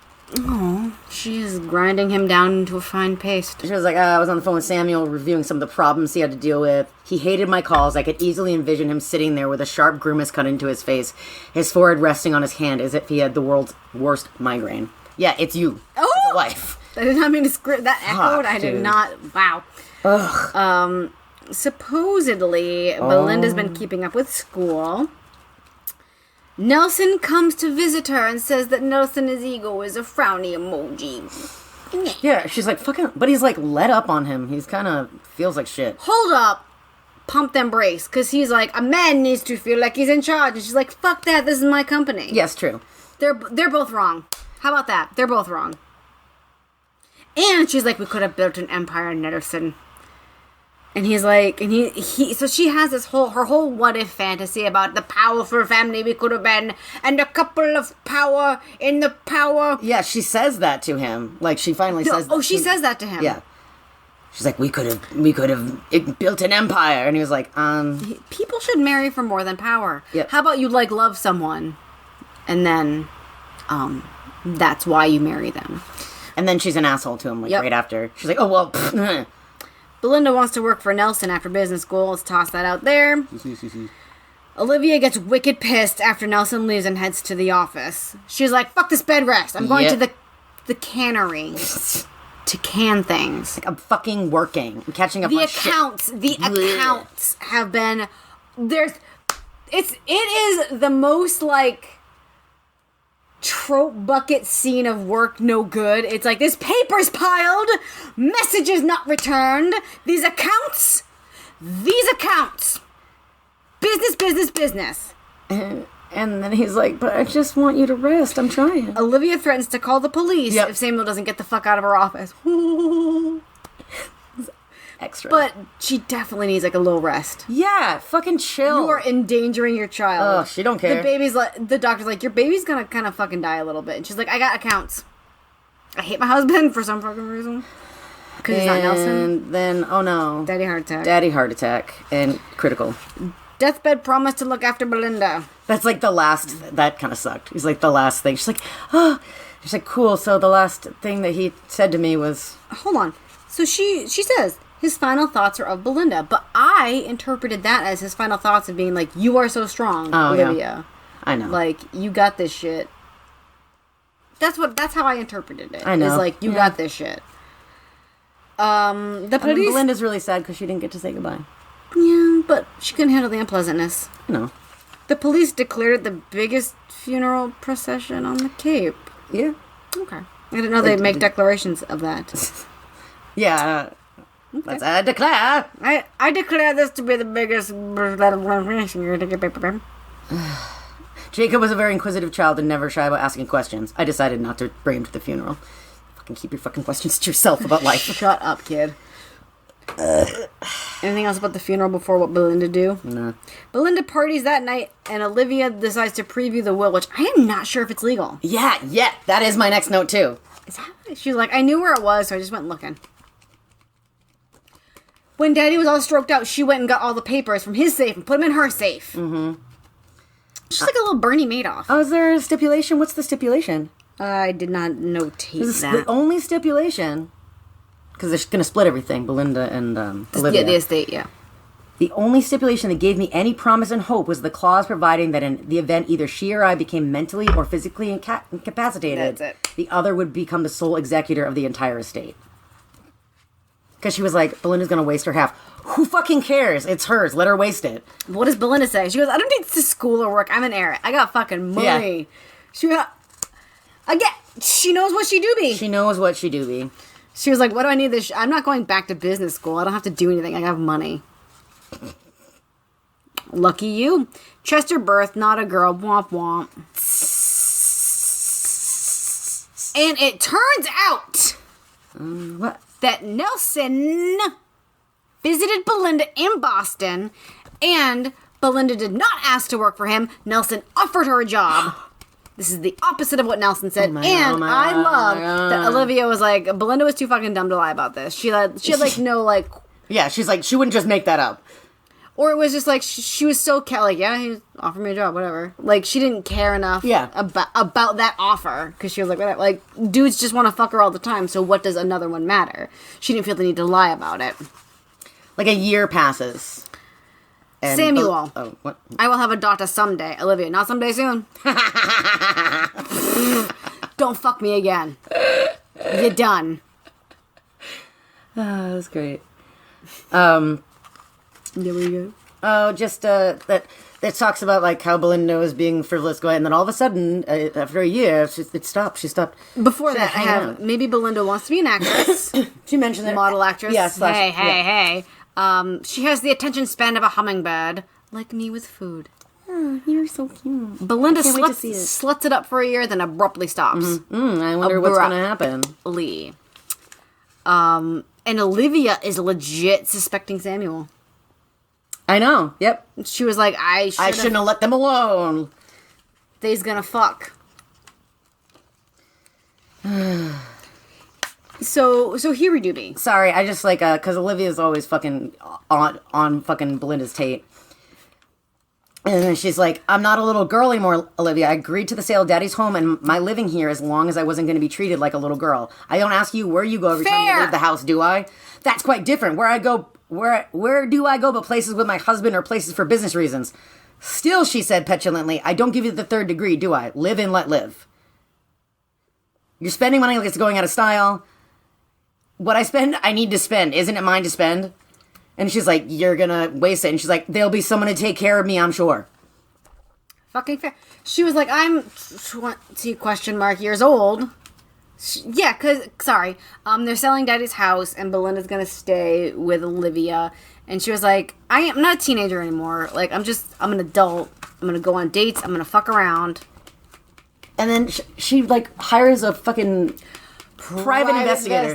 she is grinding him down into a fine paste. She was like, I was on the phone with Samuel reviewing some of the problems he had to deal with. He hated my calls. I could easily envision him sitting there with a sharp grimace cut into his face, his forehead resting on his hand as if he had the world's worst migraine. Yeah, it's you. Oh! As a wife. I did not mean to script that echoed. I did dude. not. Wow. Ugh. Supposedly, Belinda's been keeping up with school. Nelson comes to visit her and says that Nelson's ego is a frowny emoji. Yeah, she's like, fucking... But he's like, let up on him. He's kind of... feels like shit. Hold up. Pump them brakes. Because he's like, a man needs to feel like he's in charge. And she's like, fuck that. This is my company. Yes, true. They're both wrong. How about that? They're both wrong. And she's like, we could have built an empire in Nederson. And he's like, and he so she has her whole what if fantasy about the powerful family we could have been, and a couple of power in the power. Yeah, she says that to him. Like, she finally says that. Oh, she says that to him. Yeah. She's like, we could have built an empire. And he was like, People should marry for more than power. Yep. How about you, like, love someone, and then, that's why you marry them. And then she's an asshole to him, like, Yep. right after. She's like, oh, well, pfft. Belinda wants to work for Nelson after business school. Let's toss that out there. Olivia gets wicked pissed after Nelson leaves and heads to the office. She's like, fuck this bed rest. I'm going to the cannery to can things. I'm fucking working. I'm catching up on shit. The accounts have been... It is the most, like... trope bucket scene of work no good. It's like, this paper's piled, messages not returned, these accounts, business. And then he's like, but I just want you to rest. I'm trying. Olivia threatens to call the police Yep. if Samuel doesn't get the fuck out of her office. Extra. But she definitely needs like a little rest. yeah, fucking chill. You are endangering your child. Oh, she don't care. The baby's like, the doctor's like, your baby's gonna kind of fucking die a little bit. And she's like, I got accounts. I hate my husband for some fucking reason. Because he's not Nelson. And then, oh no. Daddy heart attack. Daddy heart attack. And critical. Deathbed promise to look after Belinda. That's like the last, that kind of sucked. He's like the last thing. She's like, oh. She's like, cool. So the last thing that he said to me was... Hold on. So she says, his final thoughts are of Belinda. But I interpreted that as his final thoughts of being like, you are so strong, Olivia. Yeah. I know. Like, you got this shit. That's how I interpreted it. I know. It's like, you got this shit. The police... Belinda's really sad because she didn't get to say goodbye. Yeah, but she couldn't handle the unpleasantness. I know. The police declared it the biggest funeral procession on the Cape. Yeah. Okay. I didn't know they'd make declarations of that. Yeah. Let's declare. I declare this to be the biggest... Jacob was a very inquisitive child and never shy about asking questions. I decided not to bring him to the funeral. Fucking keep your fucking questions to yourself about life. Shut up, kid. Anything else about the funeral before what Belinda do? No. Belinda parties that night, and Olivia decides to preview the will, which I am not sure if it's legal. Yeah, that is my next note too. Is that what she's like, I knew where it was, so I just went looking. When Daddy was all stroked out, she went and got all the papers from his safe and put them in her safe. Mm-hmm. She's like a little Bernie Madoff. Oh, is there a stipulation? What's the stipulation? I did not notate that. The only stipulation, because they're going to split everything, Belinda and Olivia. Yeah, the estate, yeah. The only stipulation that gave me any promise and hope was the clause providing that in the event either she or I became mentally or physically incapacitated, That's it. the other would become the sole executor of the entire estate. Because she was like, Belinda's going to waste her half. Who fucking cares? It's hers. Let her waste it. What does Belinda say? She goes, I don't need to school or work. I'm an heir. I got fucking money. Yeah. She got... Again, she knows what she do be. She knows what she do be. She was like, what do I need this? I'm not going back to business school. I don't have to do anything. I have money. Lucky you. Chester birth, not a girl. Womp womp. And it turns out What? that Nelson visited Belinda in Boston, and Belinda did not ask to work for him. Nelson offered her a job. This is the opposite of what Nelson said. I love that Olivia was like, Belinda was too fucking dumb to lie about this. She had like no like... Yeah, she's like, she wouldn't just make that up. Or it was just like, she was so like, yeah, he offered me a job, whatever. Like, she didn't care enough about that offer. Because she was like, whatever. Like, dudes just want to fuck her all the time, so what does another one matter? She didn't feel the need to lie about it. Like a year passes. And Samuel. What? I will have a daughter someday. Olivia, not someday soon. Don't fuck me again. You're done. Oh, that's great. There we go. Oh, just that talks about like how Belinda was being frivolous, going, and then all of a sudden, after a year, it stopped. She stopped. Before that, I have maybe Belinda wants to be an actress. She mentioned that. Model actress. Yes. Hey. She has the attention span of a hummingbird, like me with food. Oh, you're so cute. Belinda sluts it up for a year, then abruptly stops. I wonder what's going to happen. Lee. And Olivia is legit suspecting Samuel. I know. Yep. She was like, I shouldn't have let them alone. They's gonna fuck. So here we do be. Sorry, I just like because Olivia's always fucking on fucking Belinda's tape. And then she's like, I'm not a little girl anymore, Olivia. I agreed to the sale of Daddy's home and my living here as long as I wasn't going to be treated like a little girl. I don't ask you where you go every time you leave the house, do I? That's quite different. Where do I go but places with my husband or places for business reasons? Still, she said petulantly, I don't give you the third degree, do I? Live and let live. You're spending money like it's going out of style. What I spend, I need to spend. Isn't it mine to spend? And she's like, you're gonna waste it. And she's like, there'll be someone to take care of me, I'm sure. Fucking fair. She was like, I'm 20 years old. Yeah, they're selling Daddy's house and Belinda's gonna stay with Olivia. And she was like, I'm not a teenager anymore. Like, I'm an adult. I'm gonna go on dates. I'm gonna fuck around. And then she like hires a fucking private investigator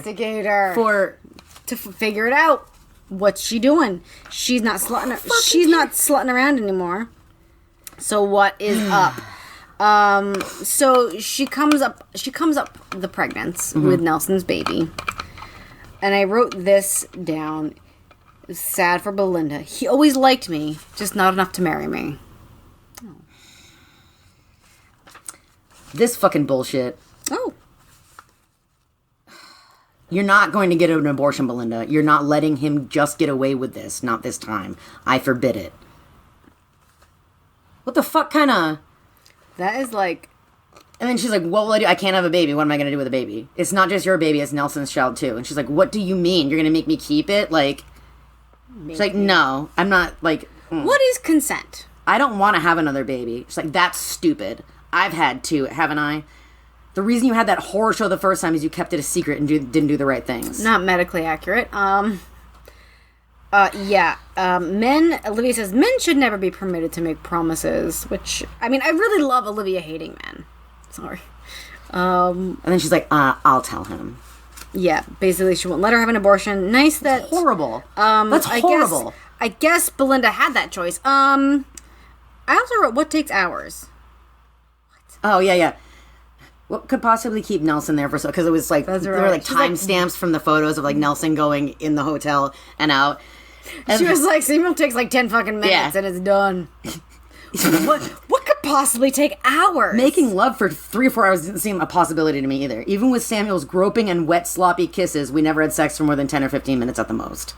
to figure it out. What's she doing? She's not slutting around anymore. So what is up? So she comes up the pregnant with Nelson's baby. And I wrote this down. It's sad for Belinda. He always liked me, just not enough to marry me. Oh. This fucking bullshit. Oh. You're not going to get an abortion, Belinda. You're not letting him just get away with this. Not this time. I forbid it. What the fuck kind of... That is like... And then she's like, what will I do? I can't have a baby. What am I going to do with a baby? It's not just your baby. It's Nelson's child, too. And she's like, what do you mean? You're going to make me keep it? Like... She's like, no. I'm not, like... What is consent? I don't want to have another baby. She's like, that's stupid. I've had two, haven't I? The reason you had that horror show the first time is you kept it a secret and didn't do the right things. Not medically accurate. Men, Olivia says, men should never be permitted to make promises, which, I mean, I really love Olivia hating men. Sorry. And then she's like, I'll tell him. Yeah, basically she won't let her have an abortion. Nice that... Horrible. That's horrible. I guess Belinda had that choice. I also wrote, what takes hours? Oh, yeah. What could possibly keep Nelson there for so? Because it was like there were like timestamps from the photos of like Nelson going in the hotel and out. And she was like, "Samuel takes like 10 fucking minutes and it's done." What could possibly take hours? Making love for 3 or 4 hours didn't seem a possibility to me either. Even with Samuel's groping and wet, sloppy kisses, we never had sex for more than 10 or 15 minutes at the most.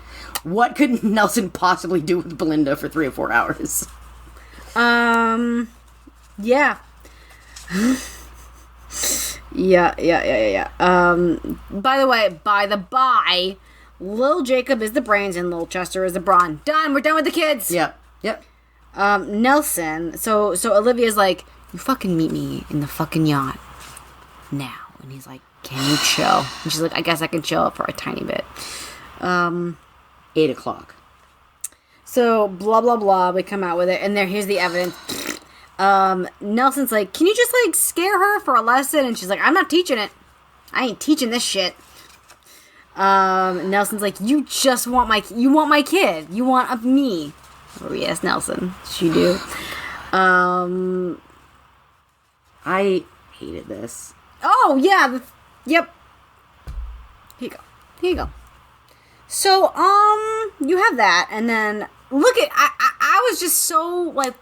What could Nelson possibly do with Belinda for 3 or 4 hours? Yeah. Yeah. By the by, Lil Jacob is the brains and Lil Chester is the brawn. Done. We're done with the kids. Yep. Nelson. So Olivia's like, you fucking meet me in the fucking yacht now, and he's like, can you chill? And she's like, I guess I can chill for a tiny bit. 8 o'clock. So blah blah blah. We come out with it, and here's the evidence. Nelson's like, can you just like scare her for a lesson? And she's like, I'm not teaching it. I ain't teaching this shit. Nelson's like, you want my kid. You want me. Oh yes, Nelson. She do. I hated this. Oh yeah. Yep. Here you go. So, you have that, and then look at, I was just so, like,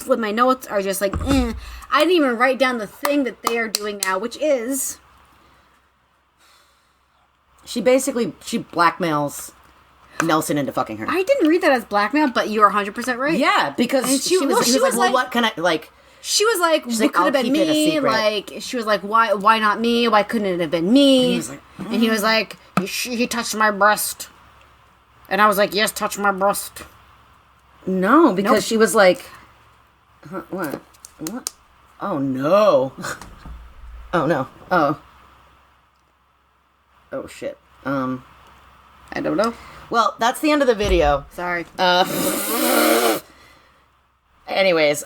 with my notes are just like, I didn't even write down the thing that they are doing now, which is... She blackmails Nelson into fucking her. I didn't read that as blackmail, but you're 100% right. Yeah, because she was like, well, what can I, like... She was like, what could have been me? Like, she was like, why not me? Why couldn't it have been me? And he was like, he touched my breast. And I was like, yes, touch my breast. No, because she was like, what? Oh, no. Oh, no. Oh, shit. I don't know. Well, that's the end of the video. Sorry. Anyways,